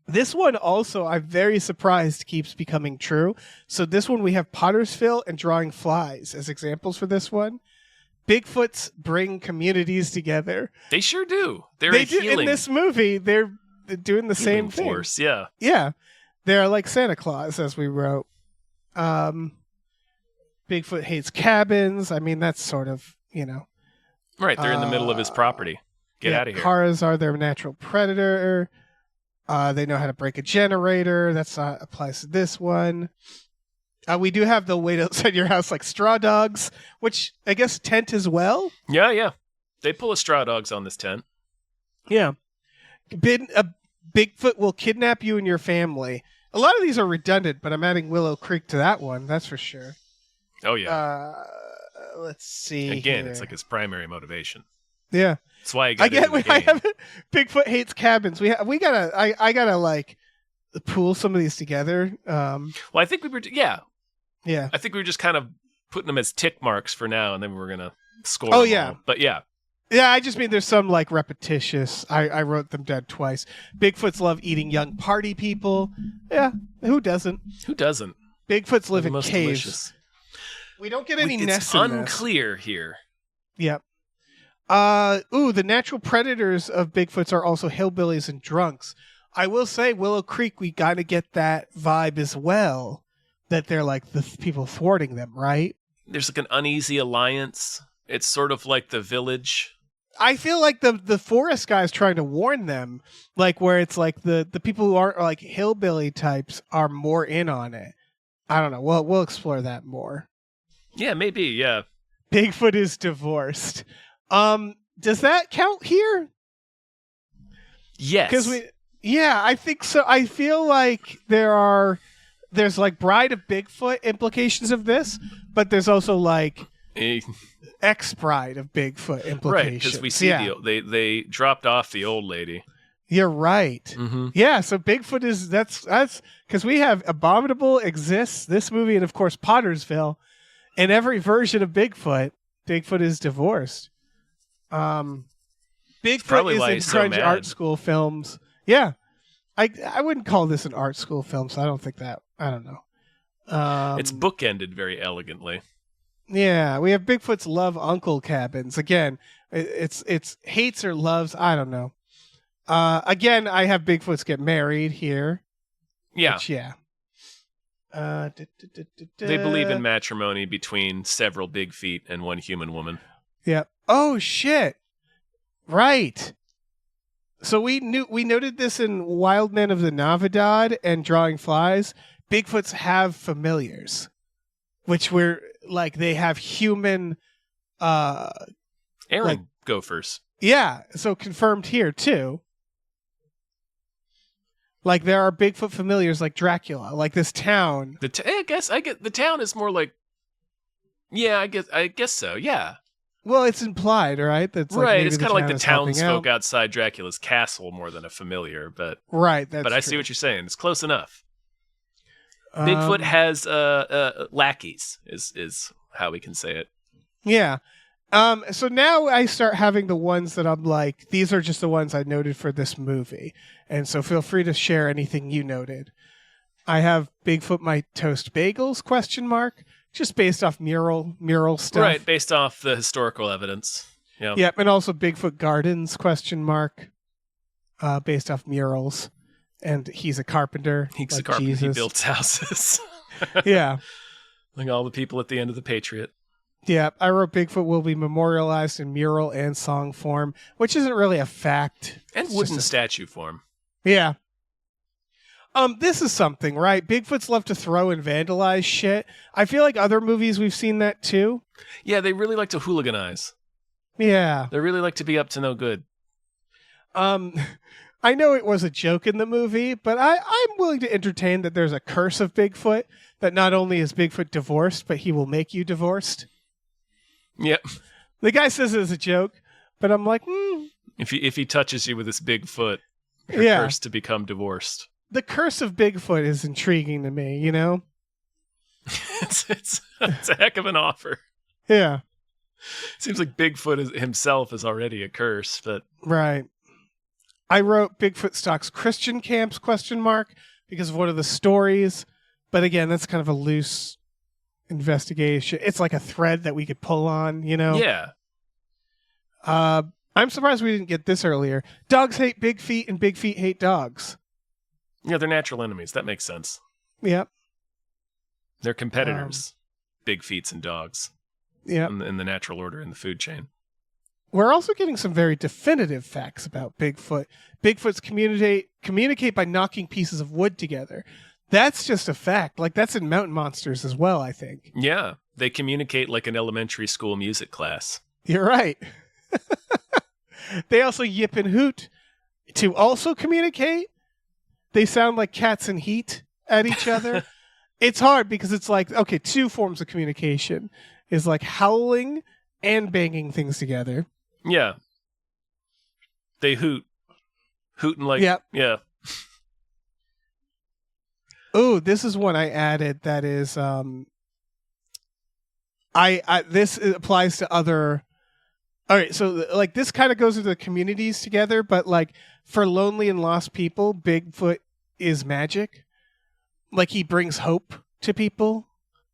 This one also, I'm very surprised, keeps becoming true. So this one we have Pottersville and Drawing Flies as examples for this one. Bigfoots bring communities together. They sure do. They do in this movie. They're doing the same thing. Force, yeah. Yeah. They're like Santa Claus, as we wrote. Bigfoot hates cabins. I mean, that's sort of, Right, they're in the middle of his property. Get out of here. Cars are their natural predator. They know how to break a generator. That applies to this one. We do have the wait outside your house like straw dogs, which I guess tent as well. Yeah. They pull a straw dogs on this tent. Yeah. A Bigfoot will kidnap you and your family. A lot of these are redundant, but I'm adding Willow Creek to that one. That's for sure. Oh, yeah. Let's see. Again, here. It's like his primary motivation. Yeah. That's why I have Bigfoot hates cabins. I gotta like pool some of these together. Well, I think we were Yeah. I think we were just kind of putting them as tick marks for now, and then we're gonna score. Oh them yeah. all. But yeah. Yeah, I just mean there's some like repetitious. I wrote them down twice. Bigfoots love eating young party people. Yeah, who doesn't? Who doesn't? Bigfoots live in caves. Delicious. We don't get any nests. It's unclear here. Yep. The natural predators of Bigfoots are also hillbillies and drunks. I will say, Willow Creek, we gotta get that vibe as well. That they're like the people thwarting them, right? There's like an uneasy alliance. It's sort of like The Village. I feel like the forest guy's trying to warn them, like where it's like the people who aren't like hillbilly types are more in on it. I don't know. We'll explore that more. Yeah, maybe. Yeah. Bigfoot is divorced. Does that count here? Yes. I think so. I feel like there's like Bride of Bigfoot implications of this, but there's also like ex-bride of Bigfoot implications. Right, because we see they dropped off the old lady. You're right. Mm-hmm. Yeah, so Bigfoot is that's because we have Abominable exists, this movie, and of course Pottersville. In every version of Bigfoot is divorced. Bigfoot is in grunge art school films. Yeah. I wouldn't call this an art school film, so I don't think that. I don't know. It's bookended very elegantly. Yeah, we have Bigfoot's love uncle cabins. Again, it's hates or loves. I don't know. Again, I have Bigfoot's get married here. Yeah. Which, yeah. They believe in matrimony between several big feet and one human woman. Yeah. Oh shit. Right. So we noted this in Wild Men of the Navidad and Drawing Flies. Bigfoots have familiars, which were like they have human. Gophers. Yeah. So confirmed here too. Like there are Bigfoot familiars like Dracula, like this town. I get the town is more like. Yeah, I guess so. Yeah. Well, it's implied, right? That's like right. It's kind of like the townsfolk outside Dracula's castle more than a familiar, but right. But I see what you're saying. It's close enough. Bigfoot has lackeys, is how we can say it. Yeah, So now I start having the ones that I'm like, these are just the ones I noted for this movie. And so feel free to share anything you noted. I have Bigfoot might toast bagels, ? Just based off mural stuff. Right, based off the historical evidence. Yeah. Yep, and also Bigfoot gardens ? Based off murals. And he's a carpenter. He's like a carpenter. Jesus. He builds houses. Yeah. Like all the people at the end of The Patriot. Yeah, I wrote Bigfoot will be memorialized in mural and song form, which isn't really a fact. And It's wooden just statue form. Yeah. This is something, right? Bigfoots love to throw and vandalize shit. I feel like other movies we've seen that too. Yeah, they really like to hooliganize. Yeah. They really like to be up to no good. I know it was a joke in the movie, but I'm willing to entertain that there's a curse of Bigfoot, that not only is Bigfoot divorced, but he will make you divorced. Yep. The guy says it as a joke, but I'm like, If he touches you with his big foot, you're Yeah. cursed to become divorced. The curse of Bigfoot is intriguing to me, you know? it's a heck of an offer. Yeah. Seems like Bigfoot himself is already a curse, but Right. I wrote Bigfoot stalks Christian camps ? Because of one of the stories. But again, that's kind of a loose investigation. It's like a thread that we could pull on, you know? yeah. I'm surprised we didn't get this earlier. Dogs hate big feet and big feet hate dogs. Yeah, they're natural enemies. That makes sense. Yep. They're competitors, big feets and dogs, Yep. in the natural order in the food chain. We're also getting some very definitive facts about Bigfoot. Bigfoots communicate by knocking pieces of wood together. That's just a fact. Like, that's in Mountain Monsters as well, I think. Yeah, they communicate like an elementary school music class. You're right. They also yip and hoot to also communicate. They sound like cats in heat at each other. It's hard because it's like, okay, two forms of communication is like howling and banging things together. Yeah. They hoot. Hooting like, Yep. yeah. Oh, this is one I added that is this applies to other. All right, so like this kind of goes into the communities together, but like for lonely and lost people, Bigfoot is magic. Like he brings hope to people,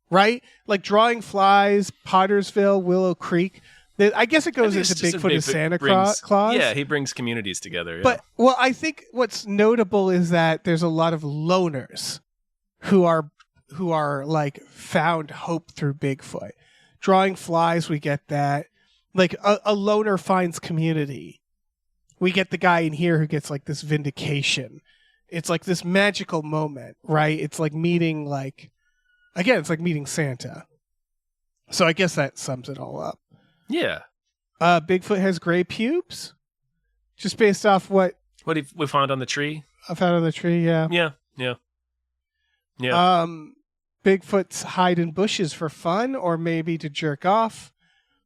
right? Like drawing flies, Pottersville, Willow Creek. I guess it goes into Bigfoot as Santa Claus. Yeah, he brings communities together. Yeah. But well, I think what's notable is that there's a lot of loners who are like found hope through Bigfoot. Drawing flies, we get that. Like a loner finds community. We get the guy in here who gets like this vindication. It's like this magical moment, right? It's like meeting it's like meeting Santa. So I guess that sums it all up. yeah. Bigfoot has gray pubes, just based off what We found on the tree? I found on the tree. Yeah. Yeah, yeah. Yeah. Bigfoots hide in bushes for fun, or maybe to jerk off.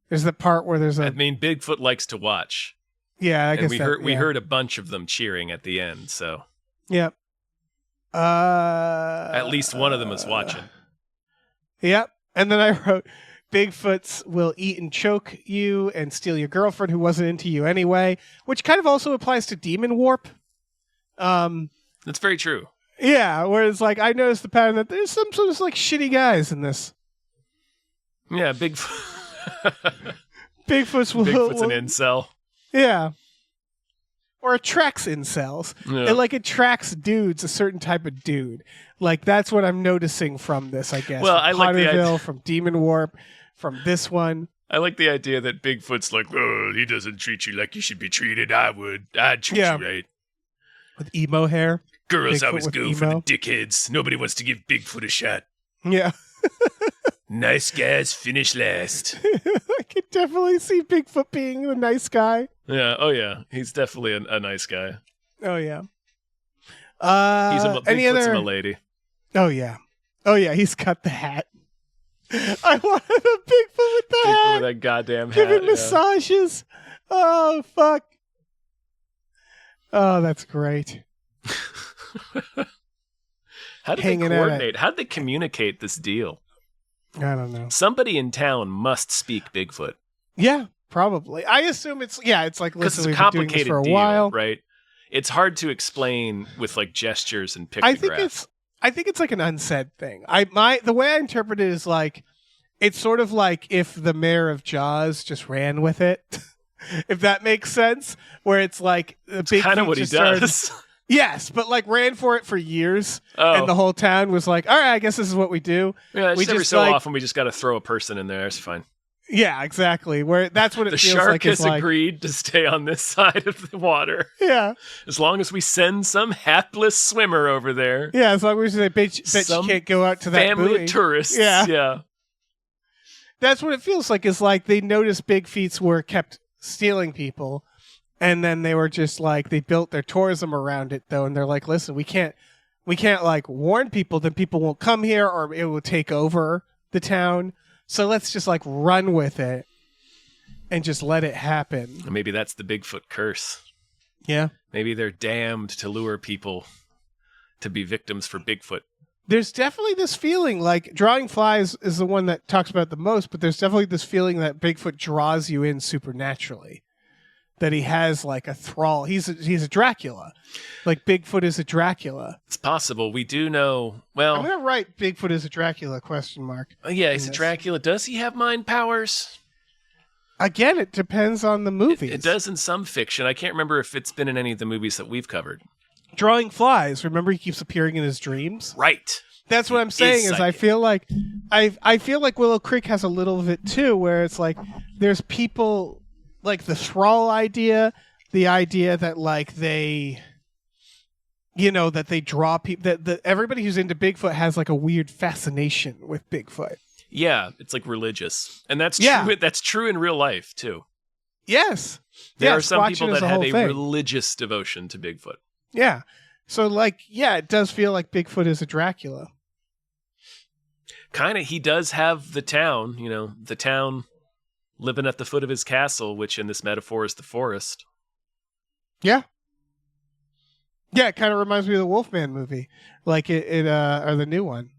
There's the part where there's I mean, Bigfoot likes to watch. Yeah, I And guess we heard a bunch of them cheering at the end, so Yep. at least one of them is watching. Yep. And then I wrote, Bigfoots will eat and choke you and steal your girlfriend who wasn't into you anyway, which kind of also applies to Demon Warp. That's very true. Yeah, whereas like I noticed the pattern that there's some sort of like shitty guys in this. Yeah, Bigfoot's will Bigfoot's an incel. Yeah. Or attracts incels. Yeah. It like attracts dudes, a certain type of dude. Like that's what I'm noticing from this, I guess. Well, from I like the idea. Potterville, from Demon Warp, from this one. I like the idea that Bigfoot's like, oh, he doesn't treat you like you should be treated. I'd treat Yeah. you right. With emo hair. Girls Bigfoot always with go for emo. the dickheads. Nobody wants to give Bigfoot a shot. Yeah. Nice guys finish last. I could definitely see Bigfoot being the nice guy. Yeah, oh yeah. He's definitely a nice guy. Oh yeah. He's any Bigfoot's other? a lady. Oh yeah. Oh yeah. He's got the hat. I wanted a Bigfoot with the Bigfoot hat. with that goddamn hat. Giving yeah. massages. Oh fuck. Oh, that's great. How did Hanging they out at- coordinate? How did they communicate this deal? I don't know. Somebody in town must speak Bigfoot. Yeah, probably. I assume it's like, Because listen, it's a we've been doing this complicated for a deal, while. right? It's hard to explain with like gestures and pictographs. I think it's like an unsaid thing. The way I interpret it is like, it's sort of like if the mayor of Jaws just ran with it, if that makes sense. Where it's like the big Kind of what he does. Yes, but like ran for it for years, Oh. and the whole town was like, "All right, I guess this is what we do." Yeah, we every just so like, often we just got to throw a person in there. It's fine. Yeah, exactly. Where that's what it The feels shark like. has Is like, agreed to stay on this side of the water yeah, as long as we send some hapless swimmer over there. yeah. As long as they bet you Some can't go out to that family buoy. of tourists. Yeah. Yeah. That's what it feels like. Is like they noticed big feets were kept stealing people, and then they were just like they built their tourism around it though, and they're like, listen, we can't like warn people, then people won't come here, or it will take over the town. So let's just like run with it and just let it happen. Maybe that's the Bigfoot curse. Yeah. Maybe they're damned to lure people to be victims for Bigfoot. There's definitely this feeling like Drawing Flies is the one that talks about it the most, but there's definitely this feeling that Bigfoot draws you in supernaturally. That he has like a thrall. He's a Dracula. Like Bigfoot is a Dracula. It's possible. We do know. Well, I'm gonna write Bigfoot is a Dracula ? Yeah, he's a Dracula. Does he have mind powers? Again, it depends on the movies. It does in some fiction. I can't remember if it's been in any of the movies that we've covered. Drawing Flies. Remember, he keeps appearing in his dreams. Right. That's what I'm saying. Is I psychic. feel like I feel like Willow Creek has a little of it too, where it's like there's people like the thrall idea, the idea that like they, that they draw people. That everybody who's into Bigfoot has like a weird fascination with Bigfoot. Yeah, it's like religious, and that's Yeah. true. That's true in real life too. Yes, There yeah, are some Squatching people is that a have whole a thing. religious devotion to Bigfoot. Yeah. So like, yeah, it does feel like Bigfoot is a Dracula. Kind of, he does have the town, the town living at the foot of his castle, which in this metaphor is the forest. Yeah. Yeah, it kind of reminds me of the Wolfman movie, like or the new one.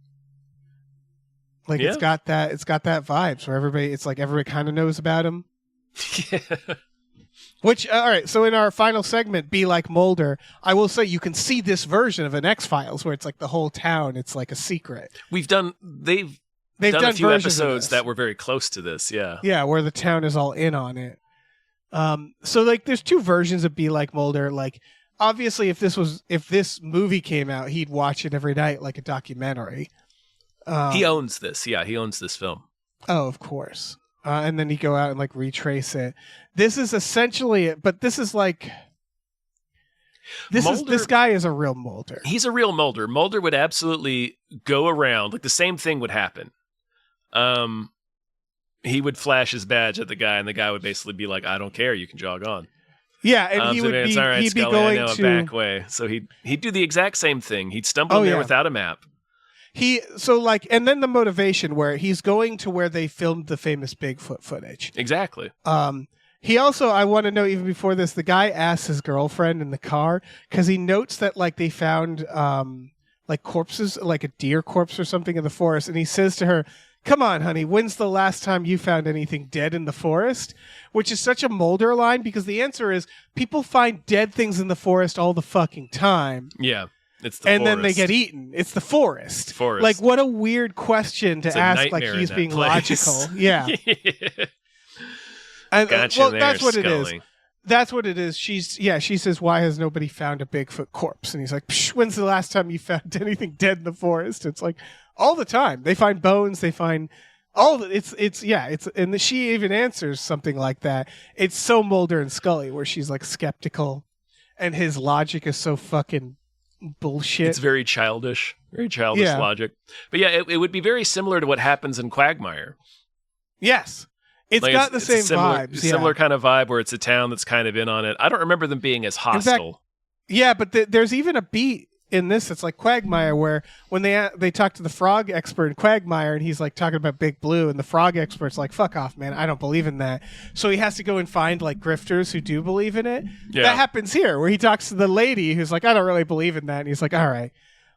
Like Yeah. it's got that vibes where everybody kind of knows about him. Yeah. Which all right, so in our final segment, Be Like Mulder, I will say you can see this version of an X-Files where it's like the whole town, it's like a secret. They've done a few versions of episodes this. that were very close to this, yeah. Yeah, where the town is all in on it. So like there's two versions of Be Like Mulder. Like obviously if this movie came out, he'd watch it every night like a documentary. He owns this. Yeah, he owns this film. Oh, of course. And then you go out and like retrace it. This is essentially it, but this is like this guy is a real Mulder. He's a real Mulder. Mulder would absolutely go around, like the same thing would happen. He would flash his badge at the guy, and the guy would basically be like, "I don't care, you can jog on." Yeah, and So it's all right, he'd be Scully, going I know to a back way. So he'd do the exact same thing. He'd stumble in there without a map. and then the motivation where he's going to where they filmed the famous Bigfoot footage. Exactly. He also, I want to know even before this, the guy asks his girlfriend in the car because he notes that like they found like corpses, like a deer corpse or something in the forest, and he says to her, "Come on, honey, when's the last time you found anything dead in the forest?" Which is such a Mulder line because the answer is people find dead things in the forest all the fucking time. Yeah. It's the And forest. then they get eaten. It's the forest. Forest. Like, what a weird question to It's a ask. Like nightmare he's in that being place. logical. Yeah. And, Gotcha well, there, that's what it is. Scully. That's what it is. She says, "Why has nobody found a Bigfoot corpse?" And he's like, "Psh, when's the last time you found anything dead in the forest?" It's like all the time. They find bones. They find all the, it's and she even answers something like that. It's so Mulder and Scully where she's like skeptical, and his logic is so fucking bullshit. It's very childish Yeah. logic. But yeah, it would be very similar to what happens in Quagmire. Yes. It's Like, got the it's same a similar, vibes. Similar kind of vibe where it's a town that's kind of in on it. I don't remember them being as hostile. Yeah, but there's even a beat in this that's like Quagmire where when they talk to the frog expert in Quagmire and he's like talking about Big Blue and the frog expert's like, "Fuck off, man, I don't believe in that." So he has to go and find like grifters who do believe in it. Yeah. That happens here where he talks to the lady who's like, "I don't really believe in that." And he's like, "All right,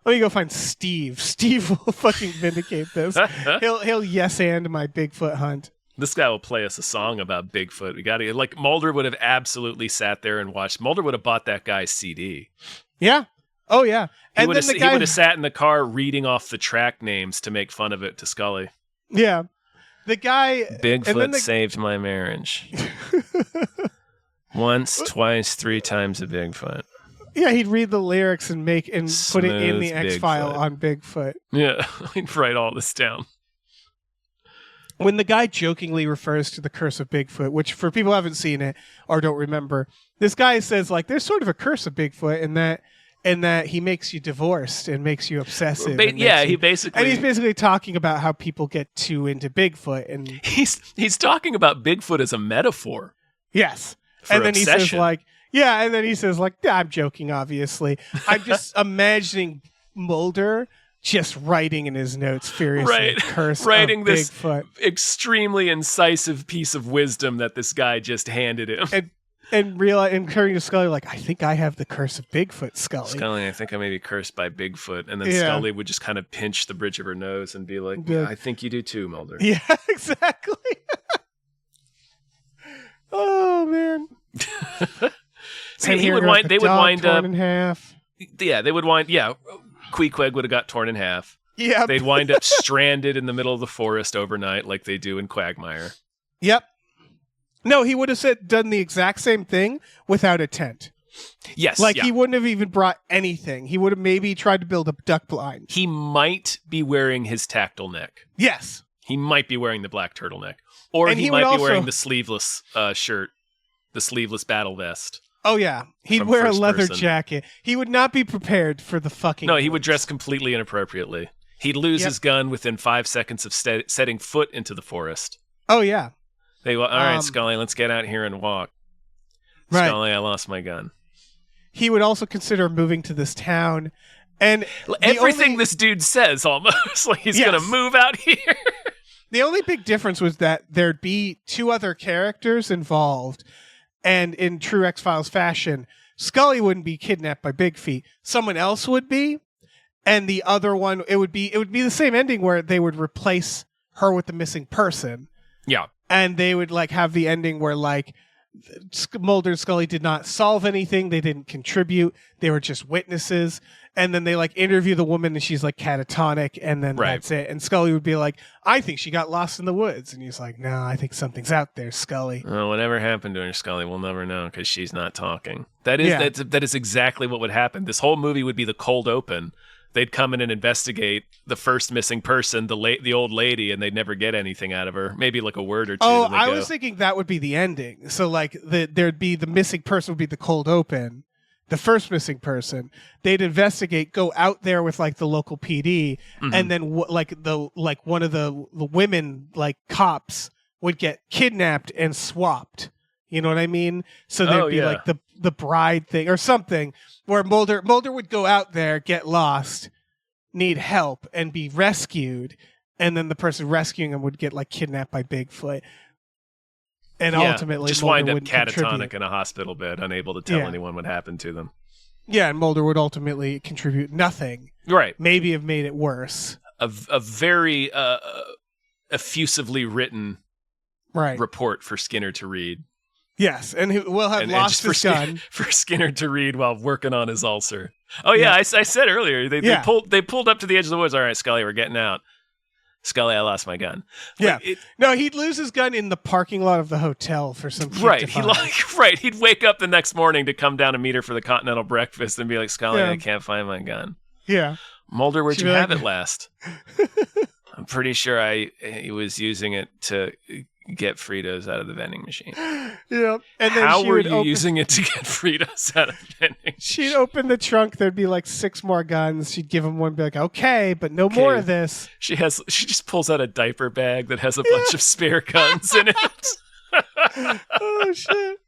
let me go find Steve. Steve will fucking vindicate this. He'll yes and my Bigfoot hunt." This guy will play us a song about Bigfoot. We got to like Mulder would have absolutely sat there and watched. Mulder would have bought that guy's CD. Yeah. Oh yeah. He would have sat in the car reading off the track names to make fun of it to Scully. Yeah. The guy Bigfoot saved my marriage. Once, twice, 3 times a Bigfoot. Yeah, he'd read the lyrics and put it in the X-File on Bigfoot. Yeah, he'd write all this down. When the guy jokingly refers to the curse of Bigfoot, which for people who haven't seen it or don't remember, this guy says like there's sort of a curse of Bigfoot in that he makes you divorced and makes you obsessive. He's basically talking about how people get too into Bigfoot, and he's talking about Bigfoot as a metaphor. Yes, and then obsession. He says like, yeah, and then he says like, I'm joking, obviously. I'm just imagining Mulder just writing in his notes furiously, writing this Bigfoot. Extremely incisive piece of wisdom that this guy just handed him. And turning to Scully like, I think I have the curse of Bigfoot, Scully. Scully, I think I may be cursed by Bigfoot. And then Scully would just kind of pinch the bridge of her nose and be like, I think you do too, Mulder. Yeah, exactly. Oh, man. See, they would wind up in half. Yeah, they would wind. Yeah, Queequeg would have got torn in half. Yep. They'd wind up stranded in the middle of the forest overnight, like they do in Quagmire. Yep. No, he would have done the exact same thing without a tent. Yes. He wouldn't have even brought anything. He would have maybe tried to build a duck blind. He might be wearing his tactile neck. Yes. He might be wearing the black turtleneck, or he might be wearing the sleeveless shirt, the sleeveless battle vest. Oh, yeah. He'd wear a leather jacket. He would not be prepared for the fucking... No, he would dress completely inappropriately. He'd lose his gun within 5 seconds of setting foot into the forest. Oh, yeah. They go, all right, Scully, let's get out here and walk. Right. Scully, I lost my gun. He would also consider moving to this town. And everything this dude says, almost, like he's going to move out here. The only big difference was that there'd be 2 other characters involved. And in true X-Files fashion, Scully wouldn't be kidnapped by Big Feet. Someone else would be. And the other one, it would be the same ending where they would replace her with the missing person. Yeah. And they would like have the ending where like Mulder and Scully did not solve anything. They didn't contribute. They were just witnesses. And then they like interview the woman and she's like catatonic, and then that's it. And Scully would be like, I think she got lost in the woods. And he's like, no, I think something's out there, Scully. Well, whatever happened to her, Scully, we'll never know because she's not talking. That is exactly what would happen. This whole movie would be the cold open. They'd come in and investigate the first missing person, the old lady, and they'd never get anything out of her. Maybe like a word or two. Oh, I was thinking that would be the ending. So like there'd be the missing person would be the cold open. The first missing person, they'd investigate, go out there with like the local PD, and then one of the women like cops would get kidnapped and swapped. You know what I mean? So there'd be like the bride thing or something where Mulder would go out there, get lost, need help, and be rescued, and then the person rescuing him would get like kidnapped by Bigfoot. And ultimately, just Mulder wind up catatonic in a hospital bed, unable to tell anyone what happened to them. Yeah, and Mulder would ultimately contribute nothing. Right. Maybe have made it worse. A very effusively written report for Skinner to read. Yes, and he will have lost his gun. For Skinner to read while working on his ulcer. Oh, yeah, I said earlier, they pulled up to the edge of the woods. All right, Scully, we're getting out. Scully, I lost my gun. Yeah. No, he'd lose his gun in the parking lot of the hotel for some kid to find. He'd wake up the next morning to come down and meet her for the continental breakfast and be like, Scully, I can't find my gun. Yeah. Mulder, where'd you have it last? I'm pretty sure he was using it to get Fritos out of the vending machine. Yeah. And then how were you using it to get Fritos out of the vending machine? She'd open the trunk. There'd be like 6 more guns. She'd give him one, be like, okay, but no more of this. She just pulls out a diaper bag that has a bunch of spare guns in it. Oh, shit.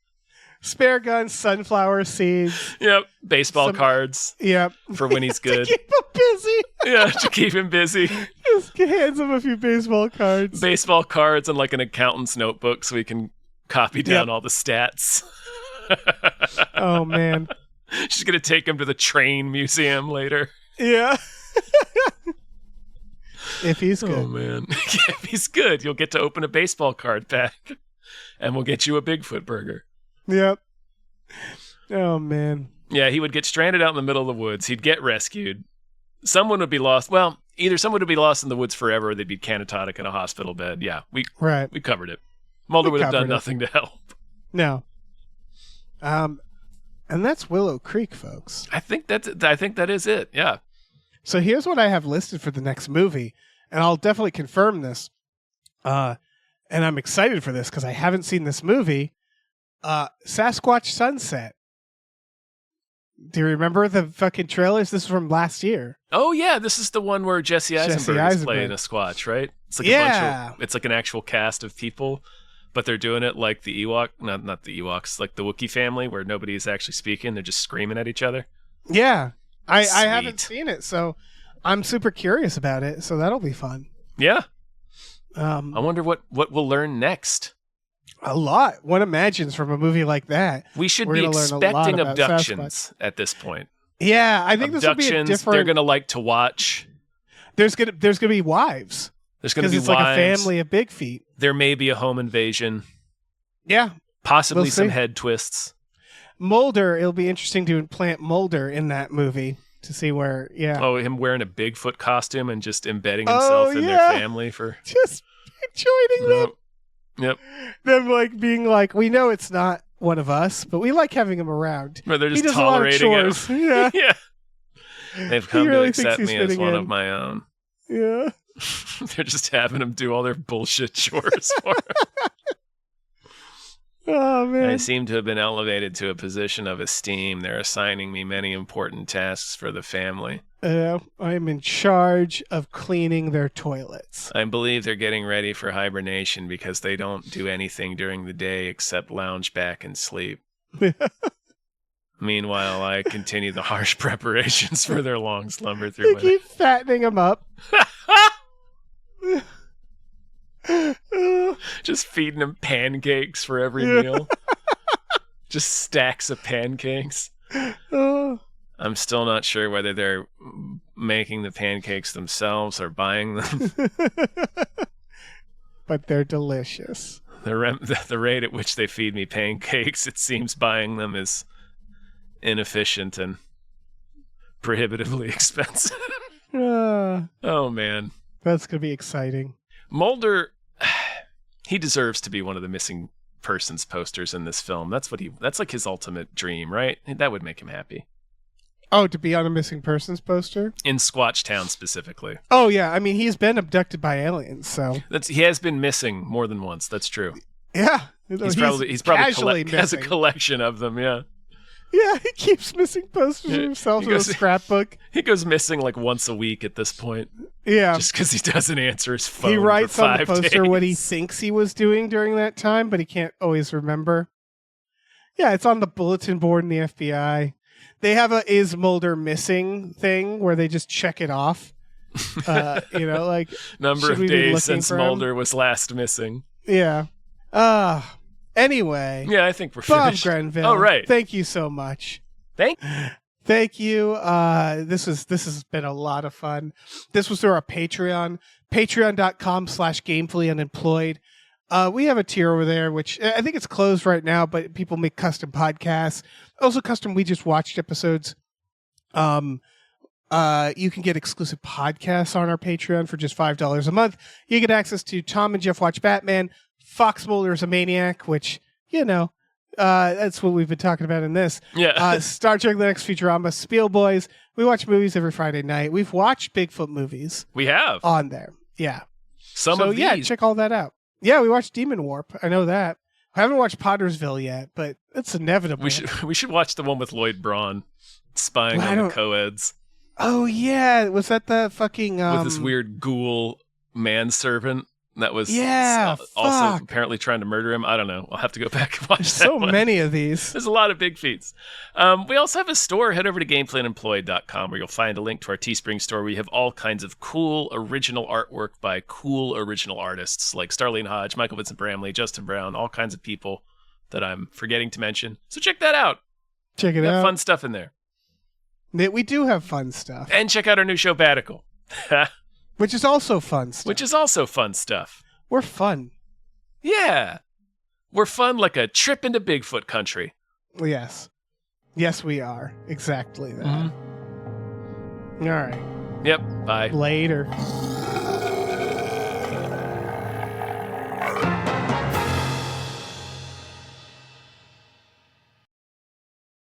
Spare guns, sunflower seeds. Yep. Baseball cards. Yep. For when he's good. To keep him busy. Yeah, to keep him busy. Just hands him a few baseball cards. Baseball cards and like an accountant's notebook so he can copy down all the stats. Oh, man. She's going to take him to the train museum later. Yeah. If he's good. Oh, man. If he's good, you'll get to open a baseball card pack, and we'll get you a Bigfoot burger. Yep. Oh, man. Yeah, he would get stranded out in the middle of the woods. He'd get rescued. Someone would be lost. Well, either someone would be lost in the woods forever, or they'd be catatonic in a hospital bed. Yeah, we covered it. Mulder would have done nothing to help. No. And that's Willow Creek, folks. I think that is it. Yeah. So here's what I have listed for the next movie, and I'll definitely confirm this. And I'm excited for this because I haven't seen this movie. Sasquatch Sunset. Do you remember the fucking trailers? This is from last year. Oh yeah, this is the one where Jesse Eisenberg is playing a Squatch, right? It's like it's like an actual cast of people, but they're doing it like the Ewok, not the Ewoks, like the Wookiee family, where nobody is actually speaking; they're just screaming at each other. Yeah, I haven't seen it, so I'm super curious about it. So that'll be fun. Yeah. I wonder what we'll learn next. A lot. One imagines from a movie like that. We should be expecting abductions at this point. Yeah, I think this will be a different. They're gonna like to watch. There's gonna be wives. There's gonna be wives. Like a family of big feet. There may be a home invasion. Yeah, possibly some head twists. Mulder. It'll be interesting to implant Mulder in that movie to see where. Yeah. Oh, him wearing a Bigfoot costume and just embedding himself in their family for just joining them. Yep. Them like being like, we know it's not one of us, but we like having him around. But they're just tolerating him. Yeah. Yeah. They've come to accept me as one of my own. Yeah. They're just having him do all their bullshit chores for him. Oh, man. I seem to have been elevated to a position of esteem. They're assigning me many important tasks for the family. I'm in charge of cleaning their toilets. I believe they're getting ready for hibernation because they don't do anything during the day except lounge back and sleep. Meanwhile, I continue the harsh preparations for their long slumber through winter. Keep fattening them up. Just feeding them pancakes for every meal. Just stacks of pancakes. I'm still not sure whether they're making the pancakes themselves or buying them. But they're delicious. The rate at which they feed me pancakes, it seems buying them is inefficient and prohibitively expensive. Oh, man. That's going to be exciting. Mulder, he deserves to be one of the missing persons posters in this film. That's like his ultimate dream, right? That would make him happy. Oh, to be on a missing persons poster? In Squatch Town specifically. Oh, yeah. I mean, he's been abducted by aliens, so... He has been missing more than once. That's true. Yeah. He's probably has a collection of them, yeah. Yeah, he keeps missing posters of himself in a scrapbook. He goes missing like once a week at this point. Yeah. Just because he doesn't answer his phone. He writes for 5 on the poster days. what he thinks he was doing during that time, but he can't always remember. Yeah, it's on the bulletin board in the FBI. They have a "Is Mulder missing" thing where they just check it off. Like number of days since Mulder was last missing. Yeah. Anyway. Yeah, I think we're Bob finished. Grenville. Oh, right. Thank you so much. Thank you. This has been a lot of fun. This was through our Patreon, patreon.com/gamefullyunemployed. We have a tier over there, which I think it's closed right now, but people make custom podcasts. Also custom We Just Watched episodes. You can get exclusive podcasts on our Patreon for just $5 a month. You get access to Tom and Jeff Watch Batman, Fox Mulder is a Maniac, which, that's what we've been talking about in this. Yeah. Star Trek The Next Futurama, Spiel Boys. We watch movies every Friday night. We've watched Bigfoot movies. We have. On there. Yeah. Some of these. Yeah, check all that out. Yeah, we watched Demon Warp. I know that. I haven't watched Pottersville yet, but it's inevitable. We should watch the one with Lloyd Braun spying on the co-eds. Oh, yeah. Was that the fucking... with this weird ghoul manservant that was also apparently trying to murder him. I don't know. I'll have to go back and watch that so one. Many of these. There's a lot of big feats. We also have a store. Head over to gamefullyunemployed.com where you'll find a link to our Teespring store where you have all kinds of cool original artwork by cool original artists like Starlene Hodge, Michael Vincent Bramley, Justin Brown, all kinds of people that I'm forgetting to mention. So check that out. Check it out. Fun stuff in there. We do have fun stuff. And check out our new show, Batical. Which is also fun stuff. Which is also fun stuff. We're fun. Yeah. We're fun like a trip into Bigfoot country. Yes. Yes, we are. Exactly that. All right. Yep. Bye. Later.